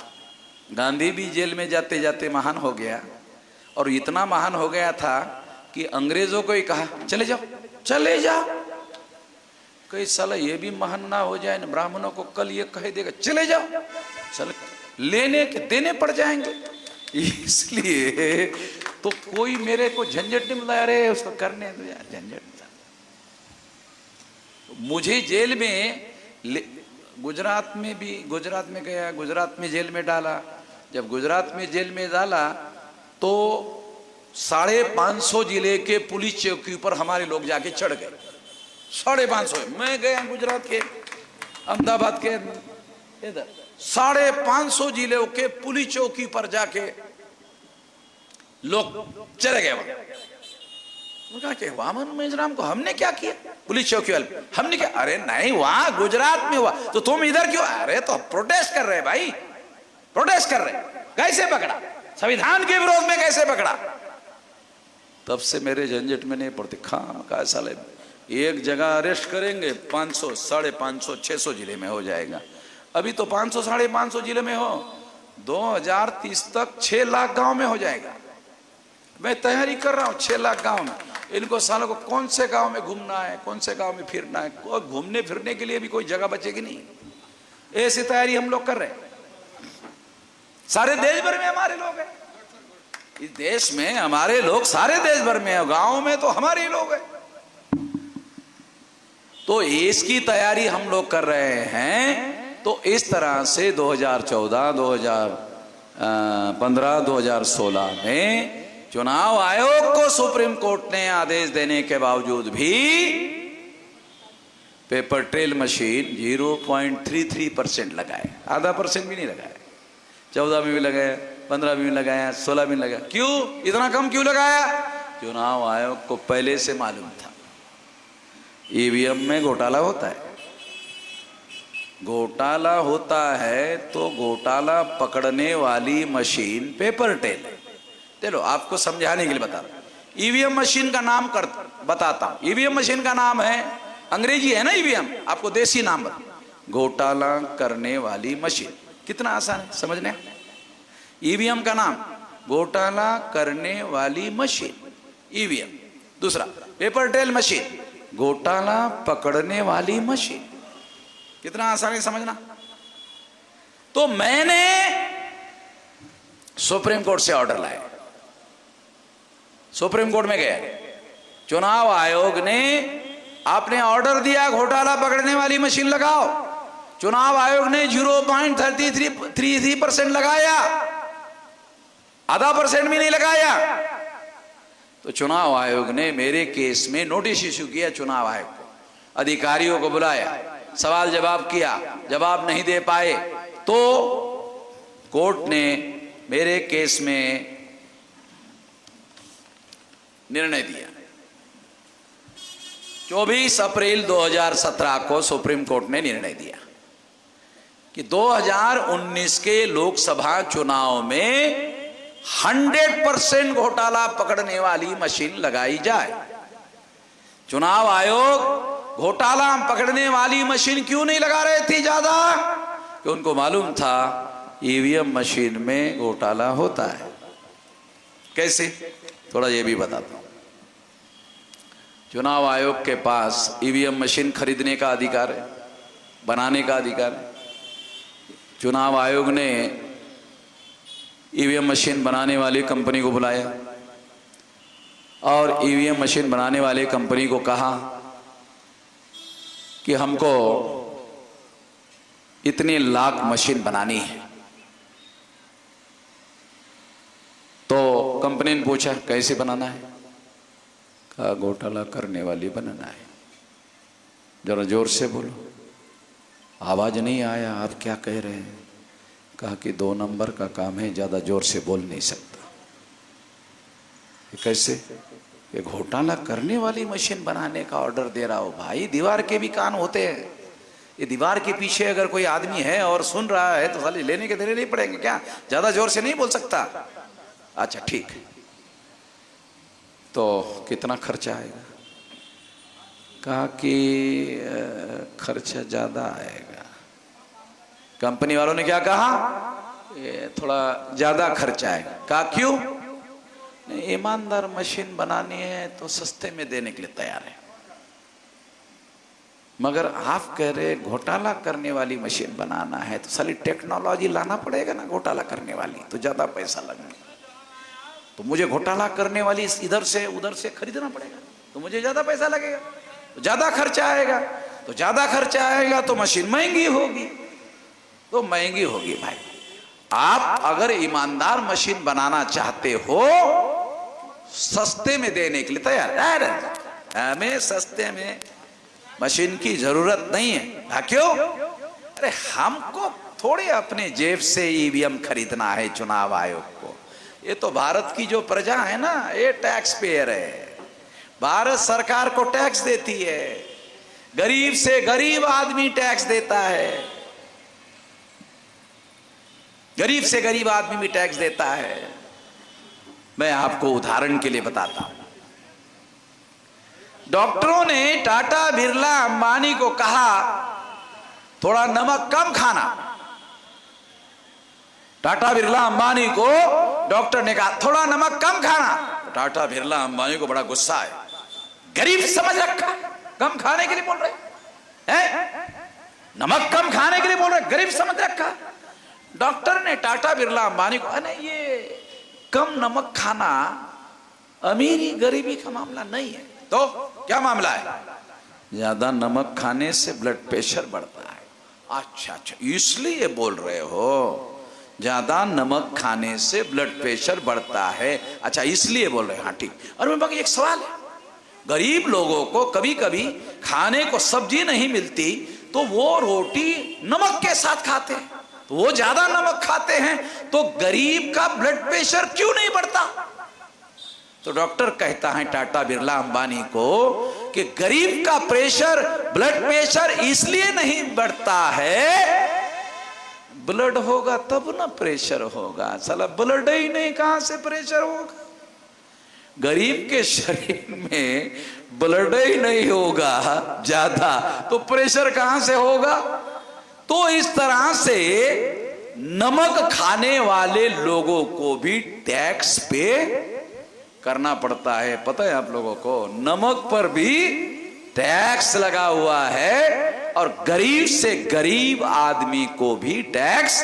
गांधी भी जेल में जाते जाते महान हो गया। और इतना महान हो गया था कि अंग्रेजों को ही कहा चले जाओ, चले जाओ। कई साला ये भी महान ना हो जाए ना, ब्राह्मणों को कल ये कह देगा चले जाओ, चल लेने के देने पड़ जाएंगे। इसलिए तो कोई मेरे को झंझट नहीं मिला, अरे उसको करने दो यार, झंझट मिला। मुझे जेल में गुजरात में गया, गुजरात में जेल में डाला। जब गुजरात में जेल में डाला तो 550 जिले के पुलिस चौकी पर हमारे लोग जाके चढ़ गए। 550। मैं गया गुजरात के अहमदाबाद के इधर 550 जिले के पुलिस चौकी पर जाके लोग चले गए। उनका क्या वामन मेजराम को हमने क्या किया? पुलिस चौकी वाले हमने क्या? अरे नहीं, वहां गुजरात में हुआ तो तुम इधर क्यों? अरे तो प्रोटेस्ट कर रहे भाई, प्रोटेस्ट कर रहे। कैसे पकड़ा? संविधान के विरोध में कैसे पकड़ा? तब से मेरे झंझट में नहीं पड़ते। का साले एक जगह अरेस्ट करेंगे 500, 550, 600 जिले में हो जाएगा। अभी तो 500, 550 जिले में हो, 2030 तक 6 लाख गांव में हो जाएगा। मैं तैयारी कर रहा हूं 6 लाख गांव में। इनको सालों को कौन से गांव में घूमना है, कौन से गांव में फिरना है, घूमने फिरने के लिए भी कोई जगह बचेगी नहीं। ऐसी तैयारी हम लोग कर रहे हैं। सारे देश भर में हमारे लोग हैं, इस देश में हमारे लोग सारे देश भर में है, गांव में तो हमारे ही लोग हैं। तो इसकी तैयारी हम लोग कर रहे हैं। तो इस तरह से 2014, 2015, 2016 में चुनाव आयोग को सुप्रीम कोर्ट ने आदेश देने के बावजूद भी पेपर ट्रेल मशीन 0.33% लगाए, आधा % भी नहीं लगाया। 14 में भी लगाया, 15 में भी लगाया, 16 में लगाया। क्यों इतना कम क्यों लगाया? चुनाव आयोग को पहले से मालूम था ईवीएम में घोटाला होता है। घोटाला होता है तो घोटाला पकड़ने वाली मशीन पेपर टेल है। चलो आपको समझाने के लिए बता रहा हूं। ईवीएम मशीन का नाम बताता हूं। ईवीएम मशीन का नाम है, अंग्रेजी है ना ईवीएम, आपको देसी नाम बता, घोटाला करने वाली मशीन। कितना आसान है समझने। ईवीएम का नाम घोटाला करने वाली मशीन, ईवीएम। दूसरा पेपर टेल मशीन, घोटाला पकड़ने वाली मशीन। कितना आसान है समझना। तो मैंने सुप्रीम कोर्ट से ऑर्डर लाया, सुप्रीम कोर्ट में गया, चुनाव आयोग ने आपने ऑर्डर दिया घोटाला पकड़ने वाली मशीन लगाओ। चुनाव आयोग ने 0.33% लगाया, आधा % भी नहीं लगाया। तो चुनाव आयोग ने मेरे केस में नोटिस इश्यू किया। चुनाव आयोग को अधिकारियों को बुलाया, सवाल जवाब किया, जवाब नहीं दे पाए तो कोर्ट ने मेरे केस में निर्णय दिया। 24 अप्रैल 2017 को सुप्रीम कोर्ट ने निर्णय दिया कि 2019 के लोकसभा चुनाव में 100% घोटाला पकड़ने वाली मशीन लगाई जाए। चुनाव आयोग घोटाला पकड़ने वाली मशीन क्यों नहीं लगा रहे थे ज्यादा? कि उनको मालूम था ईवीएम मशीन में घोटाला होता है। कैसे? थोड़ा ये भी बताता हूं। चुनाव आयोग के पास ईवीएम मशीन खरीदने का अधिकार है, बनाने का अधिकार है। चुनाव आयोग ने ईवीएम मशीन बनाने वाली कंपनी को बुलाया और ईवीएम मशीन बनाने वाले कंपनी को कहा कि हमको इतने लाख मशीन बनानी है। तो कंपनी ने पूछा कैसे बनाना है? कहा घोटाला करने वाली बनाना है। जरा जोर से बोलो, आवाज नहीं आया। आप क्या कह रहे हैं? कहा कि 2 नंबर का काम है, ज्यादा जोर से बोल नहीं सकता। कैसे? ये घोटाला करने वाली मशीन बनाने का ऑर्डर दे रहा हो। भाई दीवार के भी कान होते हैं। ये दीवार के पीछे अगर कोई आदमी है और सुन रहा है तो साले लेने के देने नहीं पड़ेंगे क्या? ज्यादा जोर से नहीं बोल सकता। अच्छा ठीक, तो कितना खर्चा आएगा? कहा कि खर्चा ज्यादा आएगा। कंपनी वालों ने क्या कहा? ये थोड़ा ज्यादा खर्चा आएगा। कहा क्यों? ईमानदार मशीन बनानी है तो सस्ते में देने के लिए तैयार है, मगर आप कह रहे घोटाला करने वाली मशीन बनाना है तो साली टेक्नोलॉजी लाना पड़ेगा ना घोटाला करने वाली, तो ज्यादा पैसा लगेगा। तो मुझे घोटाला करने वाली इधर से उधर से खरीदना पड़ेगा, तो मुझे ज्यादा पैसा लगेगा, तो ज्यादा खर्चा आएगा। तो ज्यादा खर्चा आएगा तो मशीन महंगी होगी, तो महंगी होगी। भाई आप अगर ईमानदार मशीन बनाना चाहते हो, सस्ते में देने के लिए तैयार है। हमें सस्ते में मशीन की जरूरत नहीं है। हाँ क्यों? अरे हमको थोड़े अपने जेब से ईवीएम खरीदना है। चुनाव आयोग को, ये तो भारत की जो प्रजा है ना, ये टैक्स पेयर है। भारत सरकार को टैक्स देती है, गरीब से गरीब आदमी टैक्स देता है, गरीब से गरीब आदमी भी टैक्स देता है। मैं आपको उदाहरण के लिए बताता हूं। डॉक्टरों ने टाटा, बिरला, अंबानी को कहा थोड़ा नमक कम खाना। टाटा, बिरला, अंबानी को डॉक्टर ने कहा थोड़ा नमक कम खाना। टाटा, बिरला, अंबानी को बड़ा गुस्सा है। गरीब समझ रखा, कम खाने के लिए बोल रहे हैं, नमक कम खाने के लिए बोल रहे, गरीब समझ रखा। डॉक्टर ने टाटा बिरला अंबानी को, अरे ये कम नमक खाना अमीरी गरीबी का मामला नहीं है, तो क्या मामला है? ज्यादा नमक खाने से ब्लड प्रेशर बढ़ता है। अच्छा, इसलिए बोल रहे हो ज्यादा नमक खाने से ब्लड प्रेशर बढ़ता है, अच्छा इसलिए बोल रहे हैं, हाँ ठीक। और मैं बाकी एक सवाल है, गरीब लोगों को कभी कभी खाने को सब्जी नहीं मिलती तो वो रोटी नमक के साथ खाते हैं, तो वो ज्यादा नमक खाते हैं, तो गरीब का ब्लड प्रेशर क्यों नहीं बढ़ता? तो डॉक्टर कहता है टाटा बिरला अंबानी को कि गरीब का प्रेशर, ब्लड प्रेशर इसलिए नहीं बढ़ता है, ब्लड होगा तब ना प्रेशर होगा, साला ब्लड ही नहीं, कहां से प्रेशर होगा? गरीब के शरीर में ब्लड ही नहीं होगा ज्यादा, तो प्रेशर कहां से होगा? तो इस तरह से नमक खाने वाले लोगों को भी टैक्स पे करना पड़ता है। पता है आप लोगों को, नमक पर भी टैक्स लगा हुआ है और गरीब से गरीब आदमी को भी टैक्स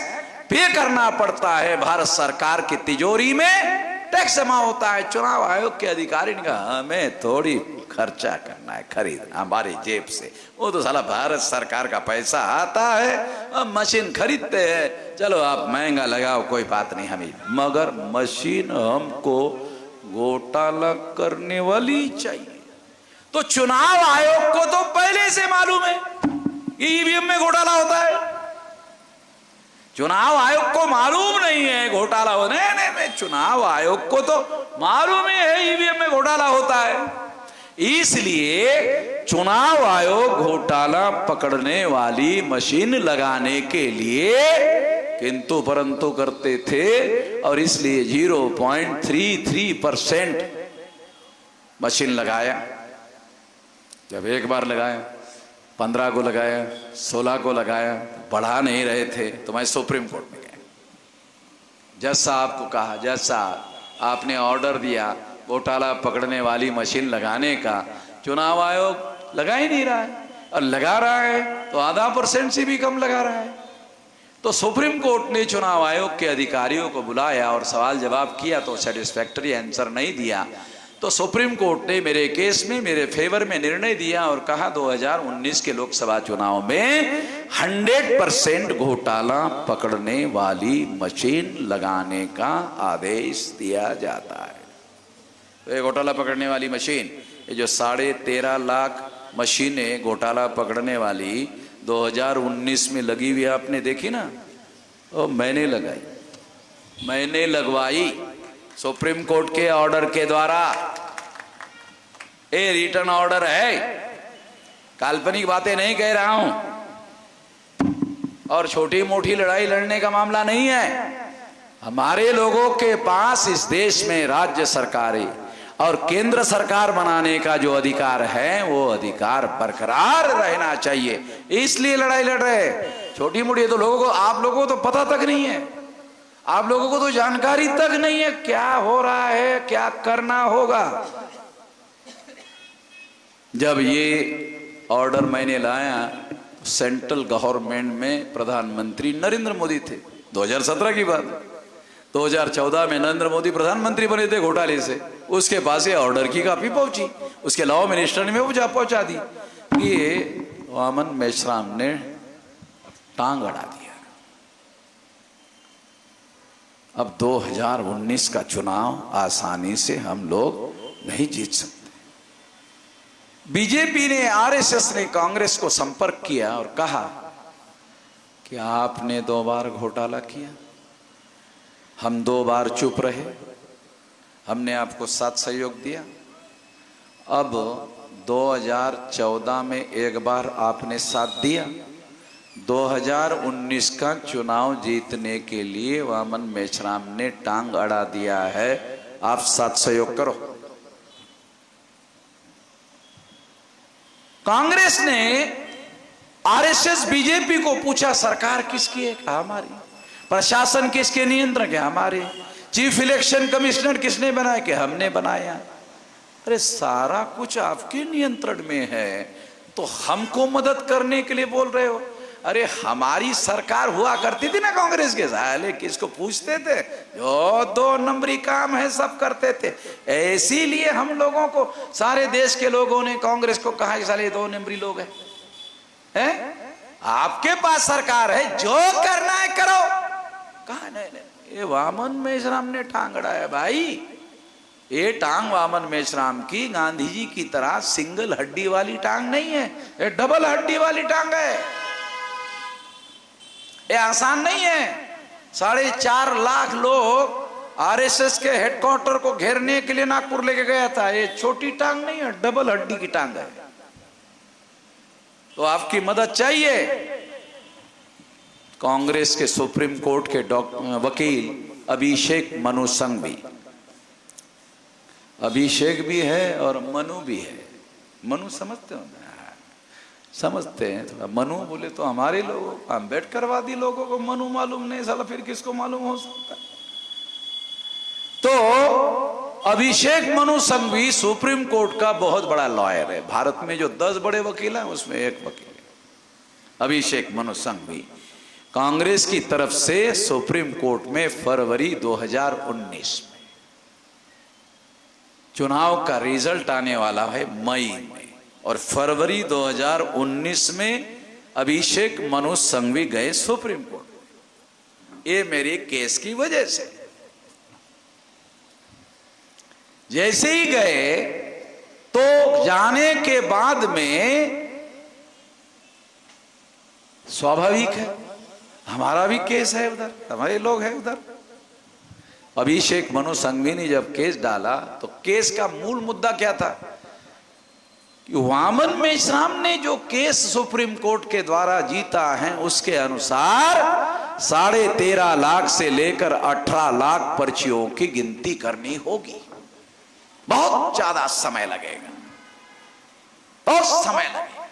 पे करना पड़ता है। भारत सरकार की तिजोरी में टैक्स जमा होता है। चुनाव आयोग के अधिकारी ने कहा हमें थोड़ी खर्चा करना है, खरीदना हमारी जेब से, वो तो साला भारत सरकार का पैसा आता है, हम मशीन खरीदते हैं, चलो आप महंगा लगाओ कोई बात नहीं हमें, मगर मशीन हमको घोटाला करने वाली चाहिए। तो चुनाव आयोग को तो पहले से मालूम है कि ईवीएम में घोटाला होता है, चुनाव आयोग को मालूम नहीं है घोटाला होने में, चुनाव आयोग को तो मालूम ही है ईवीएम में घोटाला होता है। इसलिए चुनाव आयोग घोटाला पकड़ने वाली मशीन लगाने के लिए किंतु परंतु करते थे, और इसलिए 0.33% मशीन लगाया। जब एक बार लगाया, 15 को लगाया, 16 को लगाया, बढ़ा नहीं रहे थे, तो मैं सुप्रीम कोर्ट में गया। जैसा आपको कहा, जैसा आपने ऑर्डर दिया घोटाला पकड़ने वाली मशीन लगाने का, चुनाव आयोग लगा ही नहीं रहा है, और लगा रहा है तो आधा % से भी कम लगा रहा है। तो सुप्रीम कोर्ट ने चुनाव आयोग के अधिकारियों को बुलाया और सवाल जवाब किया, तो सेटिस्फैक्टरी आंसर नहीं दिया। तो सुप्रीम कोर्ट ने मेरे केस में मेरे फेवर में निर्णय दिया और कहा 2019 के लोकसभा चुनाव में 100% घोटाला पकड़ने वाली मशीन लगाने का आदेश दिया जाता है। तो ये घोटाला पकड़ने वाली मशीन, ये जो 13.5 लाख मशीनें घोटाला पकड़ने वाली 2019 में लगी हुई आपने देखी ना, वो मैंने लगाई, मैंने लगवाई सुप्रीम कोर्ट के ऑर्डर के द्वारा। ये रिटर्न ऑर्डर है, काल्पनिक बातें नहीं कह रहा हूं, और छोटी मोटी लड़ाई लड़ने का मामला नहीं है। हमारे लोगों के पास इस देश में राज्य सरकारें और केंद्र सरकार बनाने का जो अधिकार है, वो अधिकार बरकरार रहना चाहिए, इसलिए लड़ाई लड़ रहे हैं। छोटी मोटी तो लोगों को, आप लोगों को तो पता तक नहीं है, आप लोगों को तो जानकारी तक नहीं है क्या हो रहा है, क्या करना होगा। जब ये ऑर्डर मैंने लाया, सेंट्रल गवर्नमेंट में प्रधानमंत्री नरेंद्र मोदी थे, 2017 की बात। 2014 में नरेंद्र मोदी प्रधानमंत्री बने थे घोटाले से, उसके पास ये ऑर्डर की कॉपी पहुंची, उसके लॉ मिनिस्टर ने पहुंचा दी कि ये वामन मेश्राम ने टांग अड़ा दिया। अब 2019 का चुनाव आसानी से हम लोग नहीं जीत सकते। बीजेपी ने, आरएसएस ने कांग्रेस को संपर्क किया और कहा कि आपने 2 बार घोटाला किया, हम 2 बार चुप रहे, हमने आपको साथ सहयोग दिया। अब 2014 में एक बार आपने साथ दिया, 2019 का चुनाव जीतने के लिए वामन मेश्राम ने टांग अड़ा दिया है, आप साथ सहयोग करो। कांग्रेस ने आरएसएस बीजेपी को पूछा सरकार किसकी है, कहा हमारी। प्रशासन किसके नियंत्रण है, हमारे। चीफ इलेक्शन कमिश्नर किसने बनाया, कि हमने बनाया। अरे सारा कुछ आपके नियंत्रण में है, तो हमको मदद करने के लिए बोल रहे हो? अरे हमारी सरकार हुआ करती थी ना कांग्रेस के, साले किसको पूछते थे, जो 2 नंबरी काम है सब करते थे। इसीलिए हम लोगों को, सारे देश के लोगों ने कांग्रेस को कहा कि साले 2 नंबरी लोग हैं। आपके पास सरकार है, जो करना है करो। कहा नहीं, ये वामन मेश्राम ने टांग अड़ाया भाई। ये टांग वामन मेश्राम की गांधी जी की तरह सिंगल हड्डी वाली टांग नहीं है, ये डबल हड्डी वाली टांग है। ये आसान नहीं है। 4.5 लाख लोग आरएसएस के हेडक्वार्टर को घेरने के लिए नागपुर लेके गया था। ये छोटी टांग नहीं है, डबल हड्डी की टांग है। तो आपकी मदद चाहिए। कांग्रेस के सुप्रीम कोर्ट के वकील अभिषेक मनु संघवी, अभिषेक भी है और मनु भी है। मनु समझते हो ना? समझते हैं थोड़ा। मनु बोले तो हमारे लोगों, अम्बेडकरवादी लोगों को मनु मालूम नहीं, साला फिर किसको मालूम हो सकता है? तो अभिषेक मनु संघवी सुप्रीम कोर्ट का बहुत बड़ा लॉयर है। भारत में जो 10 बड़े वकील हैं उसमें एक वकील है अभिषेक मनु संघवी। कांग्रेस की तरफ से सुप्रीम कोर्ट में फरवरी 2019 में चुनाव का रिजल्ट आने वाला है मई में, और फरवरी 2019 में अभिषेक मनु संघवी गए सुप्रीम कोर्ट। ये मेरे केस की वजह से। जैसे ही गए तो जाने के बाद में स्वाभाविक है, हमारा भी केस है उधर, हमारे लोग हैं उधर। अभिषेक मनु संघवी ने जब केस डाला तो केस का मूल मुद्दा क्या था कि वामन मेश्राम ने जो केस सुप्रीम कोर्ट के द्वारा जीता है उसके अनुसार 13.5 लाख से लेकर 18 लाख पर्चियों की गिनती करनी होगी। बहुत ज्यादा समय लगेगा, बहुत समय लगेगा।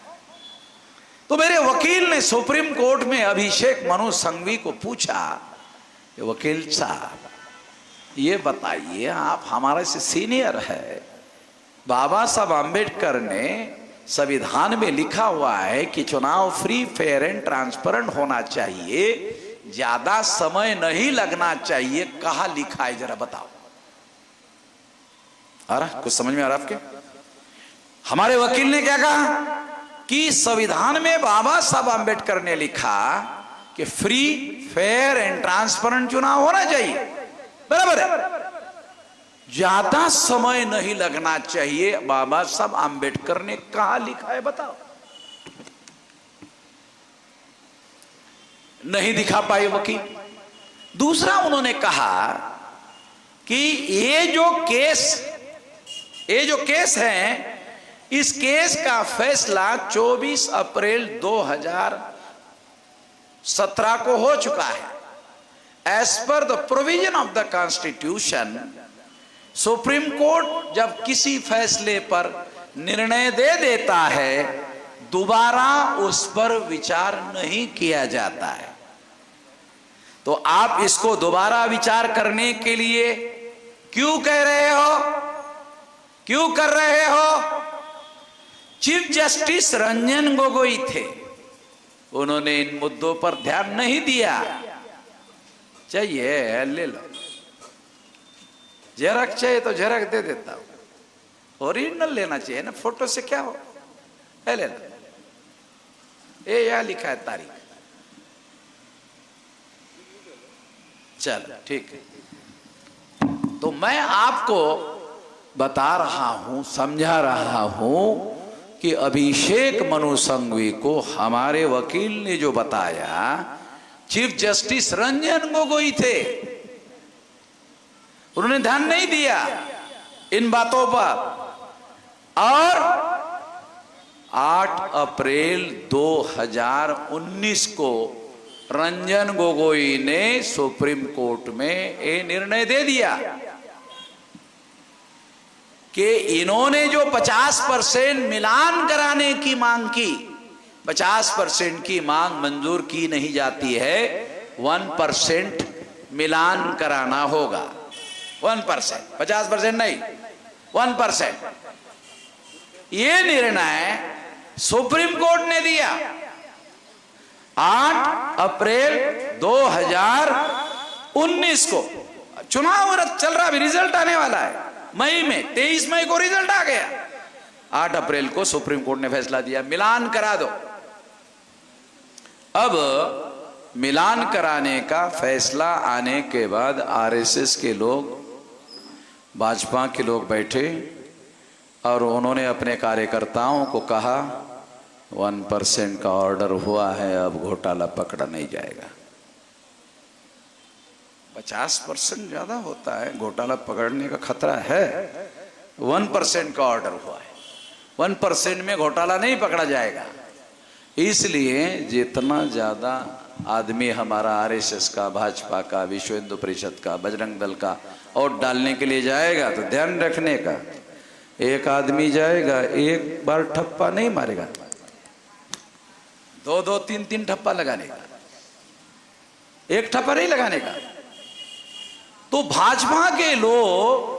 तो मेरे वकील ने सुप्रीम कोर्ट में अभिषेक मनु संघवी को पूछा कि वकील साहब ये बताइए, आप हमारे से सीनियर है, बाबा साहब आम्बेडकर ने संविधान में लिखा हुआ है कि चुनाव फ्री, फेयर एंड ट्रांसपेरेंट होना चाहिए, ज्यादा समय नहीं लगना चाहिए, कहा लिखा है जरा बताओ। आ रहा कुछ समझ में आ रहा आपके? हमारे वकील ने क्या कहा कि संविधान में बाबा साहब आम्बेडकर ने लिखा कि फ्री, फेयर एंड ट्रांसपेरेंट चुनाव होना चाहिए, बराबर है, ज्यादा समय नहीं लगना चाहिए। बाबा साहब आम्बेडकर ने कहा लिखा है बताओ? नहीं दिखा पाए वकील। दूसरा उन्होंने कहा कि ये जो केस है, इस केस का फैसला 24 अप्रैल 2017 को हो चुका है। As per the provision of the constitution, supreme court जब किसी फैसले पर निर्णय दे देता है, दोबारा उस पर विचार नहीं किया जाता है। तो आप इसको दोबारा विचार करने के लिए क्यों कह रहे हो, क्यों कर रहे हो? चीफ जस्टिस रंजन गोगोई थे, उन्होंने इन मुद्दों पर ध्यान नहीं दिया। चाहिए ले लो, झेरक चाहिए तो झेरक दे देता हूं, ओरिजिनल लेना चाहिए ना, फोटो से क्या हो, ले लो। ये यहां लिखा है तारीख, चलो ठीक है। तो मैं आपको बता रहा हूं, समझा रहा हूं कि अभिषेक मनु संघवी को हमारे वकील ने जो बताया, चीफ जस्टिस रंजन गोगोई थे, उन्होंने ध्यान नहीं दिया इन बातों पर। और 8 अप्रैल 2019 को रंजन गोगोई ने सुप्रीम कोर्ट में ये निर्णय दे दिया कि इन्होंने जो 50% मिलान कराने की मांग की, 50% की मांग मंजूर की नहीं जाती है, 1% मिलान कराना होगा। 1%, 50% नहीं, 1%। ये निर्णय सुप्रीम कोर्ट ने दिया 8 अप्रैल 2019 को। चुनाव चल रहा, अभी रिजल्ट आने वाला है मई में, 23 मई को रिजल्ट आ गया। 8 अप्रैल को सुप्रीम कोर्ट ने फैसला दिया मिलान करा दो। अब मिलान कराने का फैसला आने के बाद आरएसएस के लोग, भाजपा के लोग बैठे और उन्होंने अपने कार्यकर्ताओं को कहा 1% का ऑर्डर हुआ है, अब घोटाला पकड़ा नहीं जाएगा। 50% ज्यादा होता है, घोटाला पकड़ने का खतरा है। 1% का ऑर्डर हुआ है, 1% में घोटाला नहीं पकड़ा जाएगा। इसलिए जितना ज्यादा आदमी हमारा आरएसएस का, भाजपा का, विश्व हिंदू परिषद का, बजरंग दल का वोट डालने के लिए जाएगा तो ध्यान रखने का, एक आदमी जाएगा एक बार ठप्पा नहीं मारेगा, 2-2, 3-3 ठप्पा लगाने का, एक ठप्पा नहीं लगाने का। तो भाजपा के लोग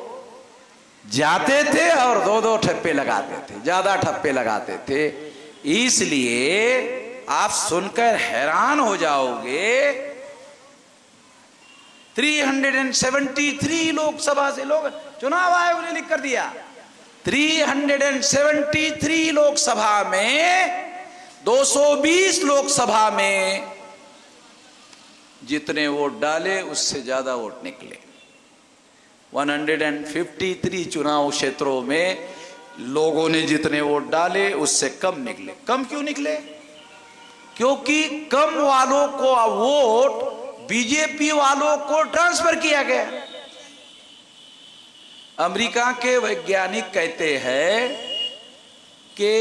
जाते थे और 2-2 ठप्पे लगाते थे, ज्यादा ठप्पे लगाते थे। इसलिए आप सुनकर हैरान हो जाओगे, 373 लोकसभा से लोग, चुनाव आयोग ने लिख कर दिया 373 लोकसभा में, 220 लोकसभा में जितने वोट डाले उससे ज्यादा वोट निकले। 153 चुनाव क्षेत्रों में लोगों ने जितने वोट डाले उससे कम निकले। कम क्यों निकले? क्योंकि कम वालों को वोट बीजेपी वालों को ट्रांसफर किया गया। अमेरिका के वैज्ञानिक कहते हैं कि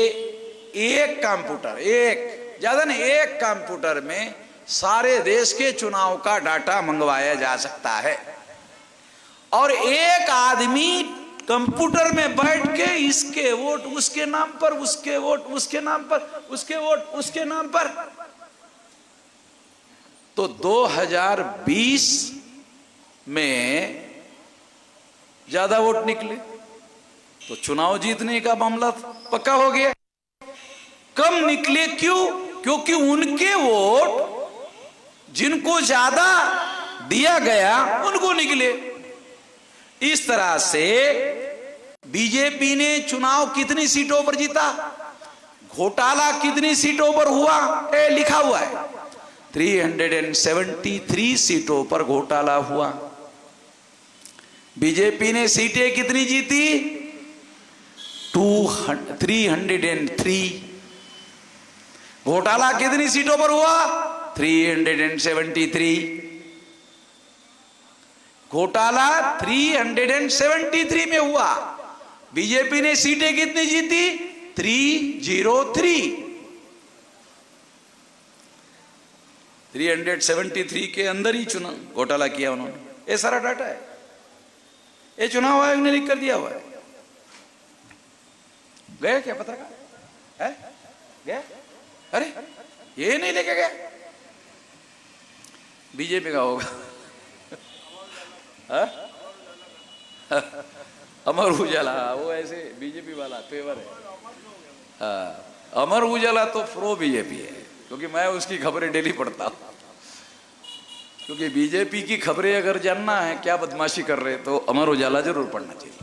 एक कंप्यूटर, एक ज्यादा नहीं, एक कंप्यूटर में सारे देश के चुनाव का डाटा मंगवाया जा सकता है और एक आदमी कंप्यूटर में बैठ के इसके वोट उसके नाम पर, उसके वोट उसके नाम पर, उसके वोट उसके नाम पर। तो 2020 में ज्यादा वोट निकले तो चुनाव जीतने का मामला पक्का हो गया। कम निकले क्यों? क्योंकि उनके वोट जिनको ज्यादा दिया गया उनको निकले। इस तरह से बीजेपी ने चुनाव कितनी सीटों पर जीता, घोटाला कितनी सीटों पर हुआ, लिखा हुआ है 373 सीटों पर घोटाला हुआ। बीजेपी ने सीटें कितनी जीती? 303। घोटाला कितनी सीटों पर हुआ? 373। घोटाला 373 में हुआ। बीजेपी ने सीटें कितनी जीती? 303। 373 के अंदर ही चुनाव घोटाला किया उन्होंने। ये सारा डाटा है, ये चुनाव आयोग ने लिख कर दिया हुआ है। गए क्या पत्रकार है? गए? अरे ये नहीं लेके गया, बीजेपी का होगा। अमर उजाला वो ऐसे बीजेपी वाला पेपर है। अमर उजाला तो प्रो बीजेपी है, क्योंकि मैं उसकी खबरें डेली पढ़ता हूं। क्योंकि बीजेपी की खबरें अगर जानना है क्या बदमाशी कर रहे तो अमर उजाला जरूर पढ़ना चाहिए।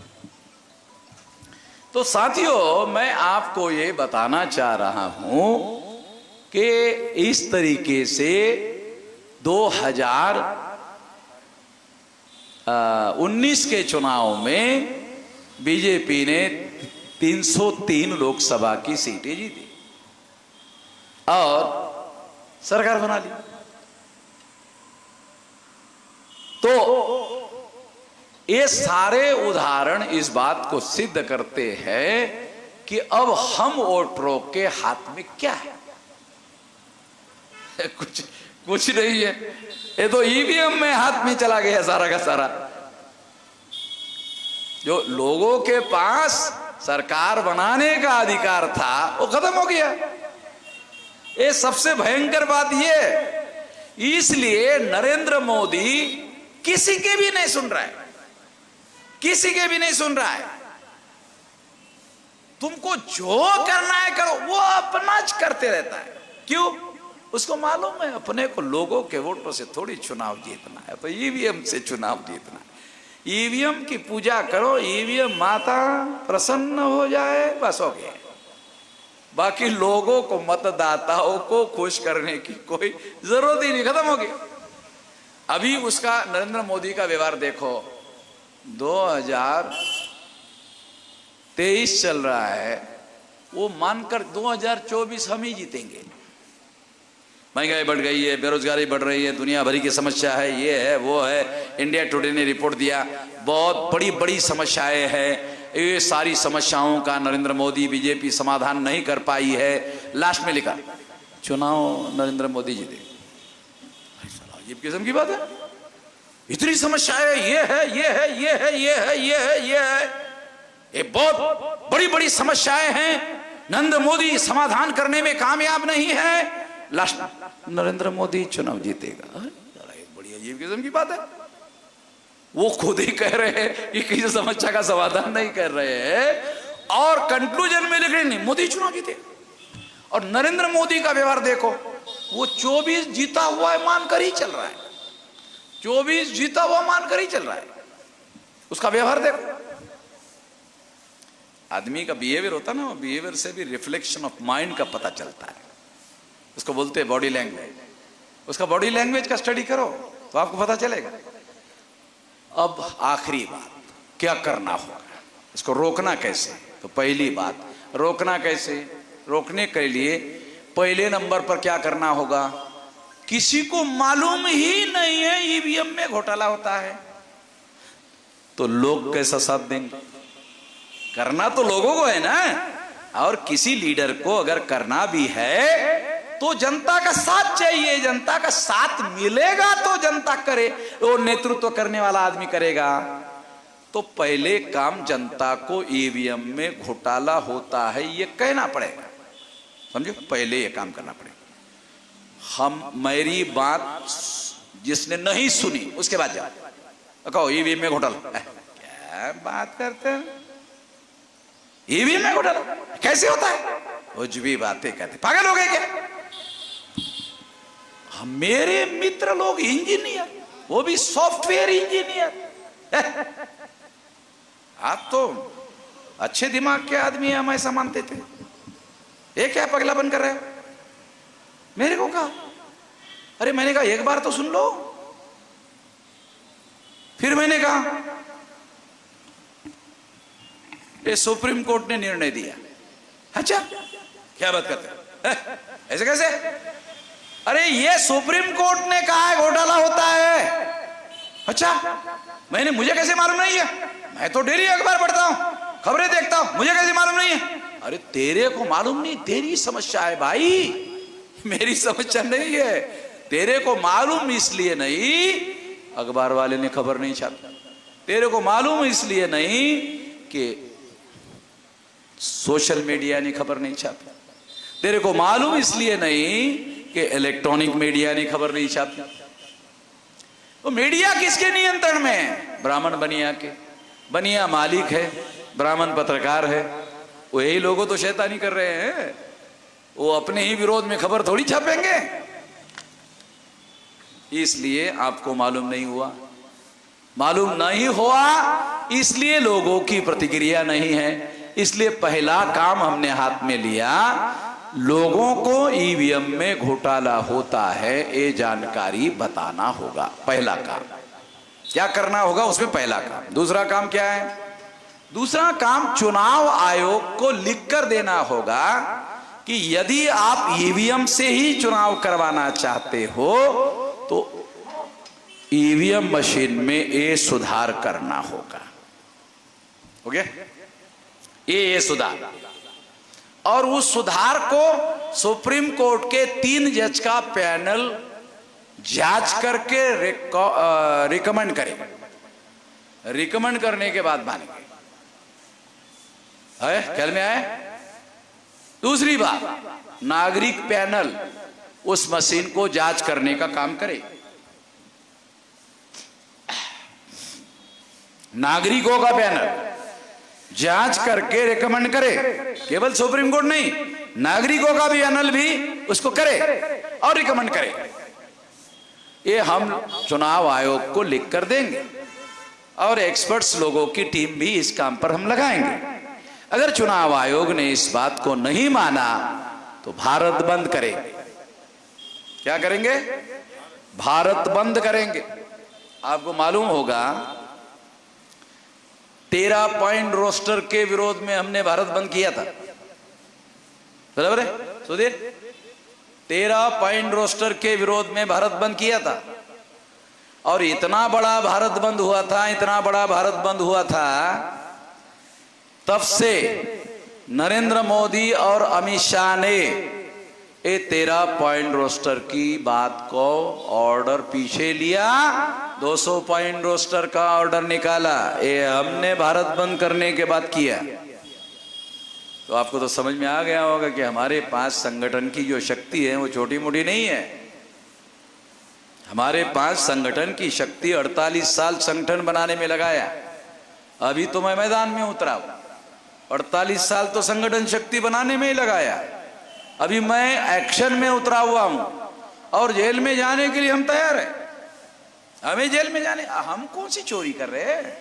तो साथियों, मैं आपको ये बताना चाह रहा हूं कि इस तरीके से 2019 के चुनाव में बीजेपी ने 303 लोकसभा की सीटें जीती और सरकार बना ली। तो ये सारे उदाहरण इस बात को सिद्ध करते हैं कि अब हम वोटरों के हाथ में क्या है? कुछ नहीं है। ये तो ईवीएम में हाथ में चला गया सारा का सारा। जो लोगों के पास सरकार बनाने का अधिकार था वो खत्म हो गया। ये सबसे भयंकर बात ये, इसलिए नरेंद्र मोदी किसी के भी नहीं सुन रहा है, किसी के भी नहीं सुन रहा है। तुमको जो करना है करो, वो अपना करते रहता है। क्यों? उसको मालूम है अपने को लोगों के वोटों से थोड़ी चुनाव जीतना है, तो ईवीएम से चुनाव जीतना है। ईवीएम की पूजा करो, ईवीएम माता प्रसन्न हो जाए, बस हो गया। बाकी लोगों को, मतदाताओं को खुश करने की कोई जरूरत ही नहीं, खत्म हो गया। अभी उसका नरेंद्र मोदी का व्यवहार देखो, 2023 चल रहा है, वो मानकर 2024 हम ही जीतेंगे। महंगाई बढ़ गई है, बेरोजगारी बढ़ रही है, दुनिया भरी की समस्या है, ये है वो है। इंडिया टुडे ने रिपोर्ट दिया, बहुत बड़ी बड़ी समस्याएं हैं। ये सारी समस्याओं का नरेंद्र मोदी बीजेपी समाधान नहीं कर पाई है। लास्ट में लिखा चुनाव नरेंद्र मोदी जीते। ये किस्म की बात है? इतनी समस्याएं, ये है ये है ये है ये है ये है ये है, ये बहुत बड़ी बड़ी समस्याएं हैं, नरेंद्र मोदी समाधान करने में कामयाब नहीं है। लास्ट नरेंद्र मोदी चुनाव जीतेगा। बड़ी अजीब किस्म की बात है। वो खुद ही कह रहे हैं कि किसी समस्या का समाधान नहीं कर रहे हैं, और कंक्लूजन में लिख रहे नहीं मोदी चुनाव जीतेगा। और नरेंद्र मोदी का व्यवहार देखो, वो 24 जीता हुआ है मानकर ही चल रहा है, 24 जीता हुआ मानकर ही चल रहा है। उसका व्यवहार देखो। आदमी का बिहेवियर होता है ना, बिहेवियर से भी रिफ्लेक्शन ऑफ माइंड का पता चलता है। उसको बोलते हैं बॉडी लैंग्वेज। उसका बॉडी लैंग्वेज का स्टडी करो तो आपको पता चलेगा। अब आखिरी बात, क्या करना होगा, इसको रोकना कैसे? तो पहली बात, रोकना कैसे? रोकने के लिए पहले नंबर पर क्या करना होगा? किसी को मालूम ही नहीं है ईवीएम में घोटाला होता है, तो लोग कैसा साथ देंगे? करना तो लोगों को है ना। और किसी लीडर को अगर करना भी है तो जनता का साथ चाहिए, जनता का साथ मिलेगा तो जनता करे, वो नेतृत्व करने वाला आदमी करेगा। तो पहले काम जनता को ईवीएम में घोटाला होता है ये कहना पड़ेगा, समझो। पहले ये काम करना पड़ेगा। मेरी बात जिसने नहीं सुनी उसके बाद जाओ कहो ईवीएम में घोटाला। क्या बात करते हैं? ईवीएम में घोटाला कैसे होता है? कुछ भी बातें कहते, पागल हो गए क्या? मेरे मित्र लोग इंजीनियर, वो भी सॉफ्टवेयर इंजीनियर। आप तो अच्छे दिमाग के आदमी है, हम ऐसा मानते थे। ये क्या पगलापन कर रहे हो? मेरे को कहा, अरे मैंने कहा एक बार तो सुन लो। फिर मैंने कहा ये सुप्रीम कोर्ट ने निर्णय दिया। अच्छा क्या बात करते हैं? ऐसे कैसे? अरे ये सुप्रीम कोर्ट ने कहा है घोटाला होता है। अच्छा मुझे कैसे मालूम नहीं है? मैं तो डेली अखबार पढ़ता हूं, खबरें देखता हूं, मुझे कैसे मालूम नहीं है? अरे तेरे को मालूम नहीं, तेरी समस्या है भाई, मेरी समस्या नहीं है। तेरे को मालूम इसलिए नहीं अखबार वाले ने खबर नहीं छापी, तेरे को मालूम इसलिए नहीं कि सोशल मीडिया ने खबर नहीं छापी, तेरे को मालूम इसलिए नहीं कि इलेक्ट्रॉनिक मीडिया ने खबर नहीं छापी। तो मीडिया किसके नियंत्रण में है? ब्राह्मण बनिया के। बनिया मालिक है, ब्राह्मण पत्रकार है। वो यही लोगों तो शैतानी कर रहे हैं, वो अपने ही विरोध में खबर थोड़ी छापेंगे। इसलिए आपको मालूम नहीं हुआ, मालूम नहीं हुआ इसलिए लोगों की प्रतिक्रिया नहीं है। इसलिए पहला काम हमने हाथ में लिया, लोगों को ईवीएम में घोटाला होता है ये जानकारी बताना होगा। पहला काम क्या करना होगा, उसमें पहला काम। दूसरा काम क्या है? दूसरा काम चुनाव आयोग को लिखकर देना होगा कि यदि आप ईवीएम से ही चुनाव करवाना चाहते हो तो ईवीएम मशीन में ये सुधार करना होगा। हो गया? ये सुधार, और उस सुधार को सुप्रीम कोर्ट के 3 जज का पैनल जांच करके रिकमेंड करेगा। रिकमेंड करने के बाद मानेंगे। ख्याल में आए? दूसरी बात, नागरिक पैनल उस मशीन को जांच करने का काम करे। नागरिकों का पैनल जांच करके रिकमेंड करे, केवल सुप्रीम कोर्ट नहीं, नागरिकों का भी एनल भी उसको करे और रिकमेंड करे। ये हम चुनाव आयोग को लिख कर देंगे और एक्सपर्ट्स लोगों की टीम भी इस काम पर हम लगाएंगे। अगर चुनाव आयोग ने इस बात को नहीं माना तो भारत बंद करेंगे। क्या करेंगे? भारत बंद करेंगे। आपको मालूम होगा 13 पॉइंट रोस्टर के विरोध में हमने भारत बंद किया था, बराबर है सुधीर? 13 पॉइंट रोस्टर के विरोध में भारत बंद किया था और इतना बड़ा भारत बंद हुआ था, इतना बड़ा भारत बंद हुआ था, तब से नरेंद्र मोदी और अमित शाह ने ये 13 पॉइंट रोस्टर की बात को ऑर्डर पीछे लिया, 200 पॉइंट रोस्टर का ऑर्डर निकाला। ये हमने भारत बंद करने के बाद किया। तो आपको तो समझ में आ गया होगा कि हमारे पास संगठन की जो शक्ति है वो छोटी मोटी नहीं है। हमारे पास संगठन की शक्ति 48 साल संगठन बनाने में लगाया। अभी तो मैं मैदान में उतरा हूं, 48 साल तो संगठन शक्ति बनाने में ही लगाया। अभी मैं एक्शन में उतरा हुआ हूं और जेल में जाने के लिए हम तैयार हैं। हमें जेल में जाने, हम कौन सी चोरी कर रहे हैं,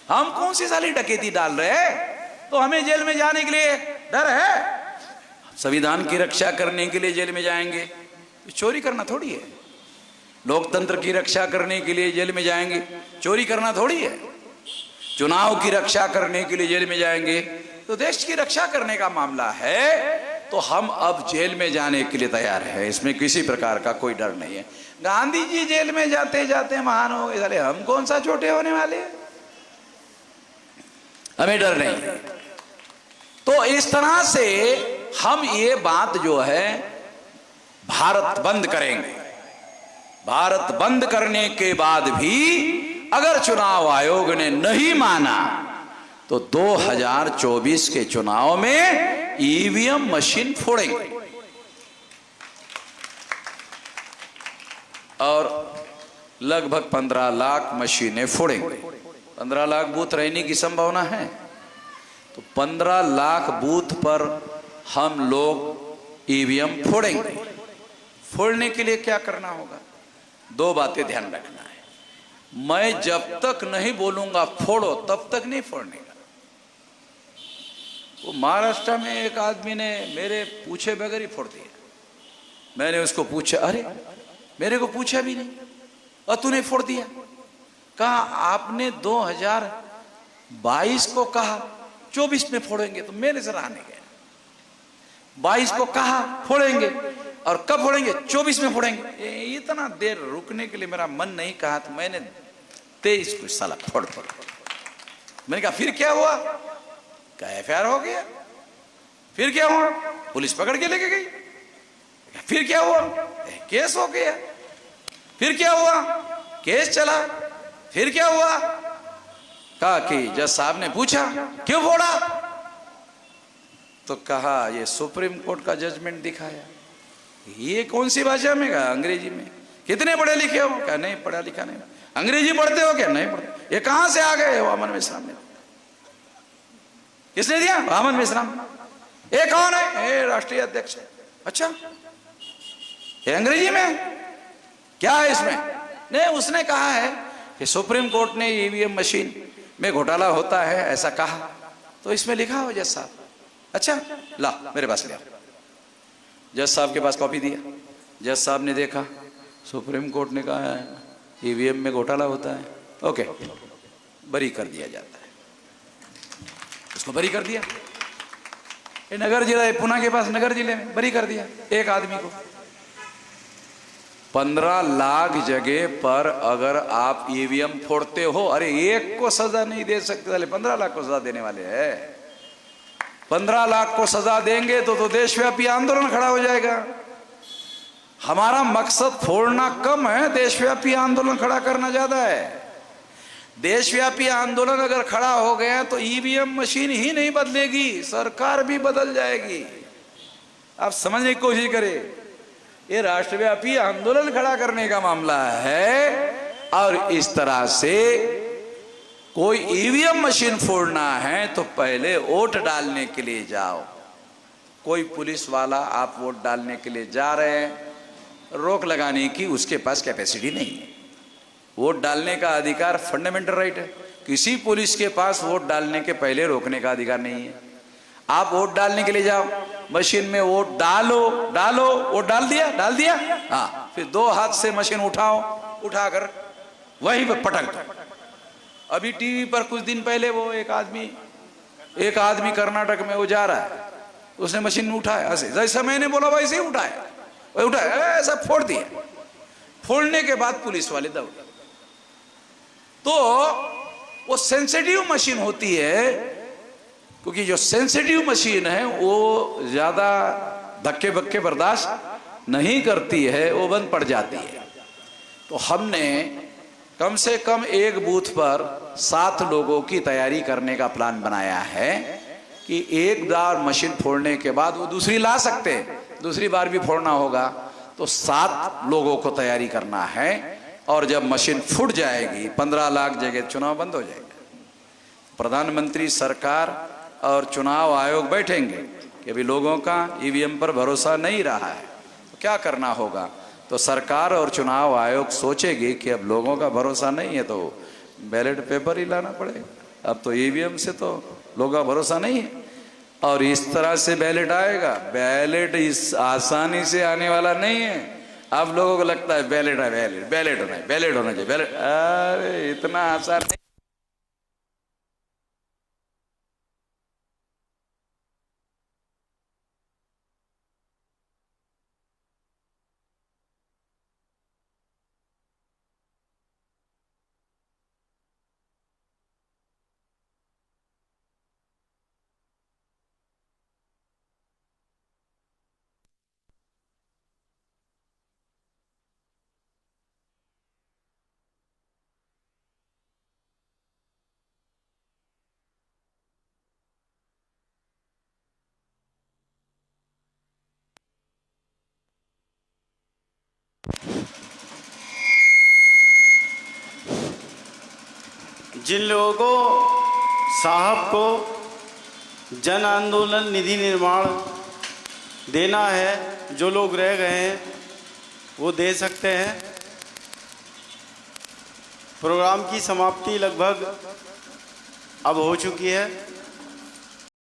हम कौन सी साली डकैती डाल रहे हैं, तो हमें जेल में जाने के लिए डर है? संविधान की रक्षा करने के लिए जेल में जाएंगे, चोरी करना थोड़ी है। लोकतंत्र की रक्षा करने के लिए जेल में जाएंगे, चोरी करना थोड़ी है। चुनाव की रक्षा करने के लिए जेल में जाएंगे, तो देश की रक्षा करने का मामला है, तो हम अब जेल में जाने के लिए तैयार हैं। इसमें किसी प्रकार का कोई डर नहीं है। गांधी जी जेल में जाते जाते महान हो गए, साले हम कौन सा छोटे होने वाले हैं? हमें डर नहीं है। तो इस तरह से हम ये बात जो है भारत बंद करेंगे। भारत बंद करने के बाद भी अगर चुनाव आयोग ने नहीं माना तो 2024 के चुनाव में ईवीएम मशीन फोड़ेंगे और लगभग 15 लाख मशीनें फोड़ेंगे। 15 लाख बूथ रहने की संभावना है, तो 15 लाख बूथ पर हम लोग ईवीएम फोड़ेंगे। फोड़ने के लिए क्या करना होगा? 2 बातें ध्यान रखना है। मैं जब तक नहीं बोलूंगा फोड़ो, तब तक नहीं फोड़ने का। वो महाराष्ट्र में एक आदमी ने मेरे पूछे बगैर ही फोड़ दिया। मैंने उसको पूछा, अरे मेरे को पूछा भी नहीं और तूने फोड़ दिया। कहा आपने 2022 को कहा 24 में फोड़ेंगे, तो मेरे से रहने गया। 22 को कहा फोड़ेंगे और कब फोड़ेंगे? 24 में फोड़ेंगे। इतना देर रुकने के लिए मेरा मन नहीं कहा, तो मैंने 23 को साला फोड़। मैंने कहा फिर क्या हुआ? क्या एफआईआर हो गया? फिर क्या हुआ? पुलिस पकड़ के लेके गई। फिर क्या हुआ? केस हो गया। फिर क्या हुआ? केस चला। फिर क्या हुआ? कहा कि जज साहब ने पूछा क्यों फोड़ा, तो कहा ये सुप्रीम कोर्ट का जजमेंट दिखाया। ये कौन सी भाषा में? कहा अंग्रेजी में। कितने पढ़े लिखे हो? क्या नहीं पढ़ा लिखा नहीं। अंग्रेजी पढ़ते हो क्या? नहीं पढ़ते। ये कहां से आ गए? वामन मेश्राम ने। किसने दिया? वामन मेश्राम। ये कौन है? ये राष्ट्रीय अध्यक्ष। अच्छा, ये अंग्रेजी में क्या है इसमें? नहीं, उसने कहा है कि सुप्रीम कोर्ट ने ईवीएम मशीन में घोटाला होता है ऐसा कहा, तो इसमें लिखा हो जज साहब। अच्छा ला मेरे पास ले। जज साहब के पास कॉपी दिया। जज साहब ने देखा, सुप्रीम कोर्ट ने कहा है ईवीएम में घोटाला होता है, ओके, बरी कर दिया जाता है। उसको बरी कर दिया। ये नगर जिला है, पुणे के पास नगर जिले में बरी कर दिया एक आदमी को। 15 लाख जगह पर अगर आप ईवीएम फोड़ते हो, अरे एक को सजा नहीं दे सकते, 15 लाख को सजा देने वाले हैं। 15 लाख को सजा देंगे तो देशव्यापी आंदोलन खड़ा हो जाएगा। हमारा मकसद फोड़ना कम है, देशव्यापी आंदोलन खड़ा करना ज्यादा है। देशव्यापी आंदोलन अगर खड़ा हो गया तो ईवीएम मशीन ही नहीं बदलेगी, सरकार भी बदल जाएगी। आप समझने की कोशिश करें, ये राष्ट्रव्यापी आंदोलन खड़ा करने का मामला है। और इस तरह से कोई ईवीएम मशीन फोड़ना है तो पहले वोट डालने के लिए जाओ। कोई पुलिस वाला आप वोट डालने के लिए जा रहे हैं, रोक लगाने की उसके पास कैपेसिटी नहीं है। वोट डालने का अधिकार फंडामेंटल राइट है। किसी पुलिस के पास वोट डालने के पहले रोकने का अधिकार नहीं है। आप वोट डालने के लिए जाओ, मशीन में वोट डालो, वोट डाल दिया, हाँ, फिर 2 हाथ से मशीन उठाओ, उठाकर वहीं पर पटक दो। अभी टीवी पर कुछ दिन पहले वो एक आदमी कर्नाटक में वो जा रहा है, उसने मशीन उठाया, ऐसे जैसा मैंने बोला वैसे ही उठाया, ऐसा फोड़ दिया। फोड़ने के बाद पुलिस वाले दौड़े। तो वो सेंसिटिव मशीन होती है, क्योंकि जो सेंसिटिव मशीन है वो ज्यादा धक्के बक्के बर्दाश्त नहीं करती है, वो बंद पड़ जाती है। तो हमने कम से कम एक बूथ पर 7 लोगों की तैयारी करने का प्लान बनाया है कि एक बार मशीन फोड़ने के बाद वो दूसरी ला सकते हैं, दूसरी बार भी फोड़ना होगा, तो 7 लोगों को तैयारी करना है। और जब मशीन फूट जाएगी 15 लाख जगह चुनाव बंद हो जाएगा। प्रधानमंत्री सरकार और चुनाव आयोग बैठेंगे कि अभी लोगों का ईवीएम पर भरोसा नहीं रहा है, तो क्या करना होगा। तो सरकार और चुनाव आयोग सोचेगी कि अब लोगों का भरोसा नहीं है तो बैलेट पेपर ही लाना पड़ेगा। अब तो ईवीएम से तो लोगों का भरोसा नहीं है, और इस तरह से बैलेट आएगा। बैलेट इस आसानी से आने वाला नहीं है। अब लोगों को लगता है बैलेट होना चाहिए, बैलेट। अरे इतना आसान नहीं। जिन लोगों को साहब को जन आंदोलन निधि निर्माण देना है, जो लोग रह गए हैं वो दे सकते हैं। प्रोग्राम की समाप्ति लगभग अब हो चुकी है।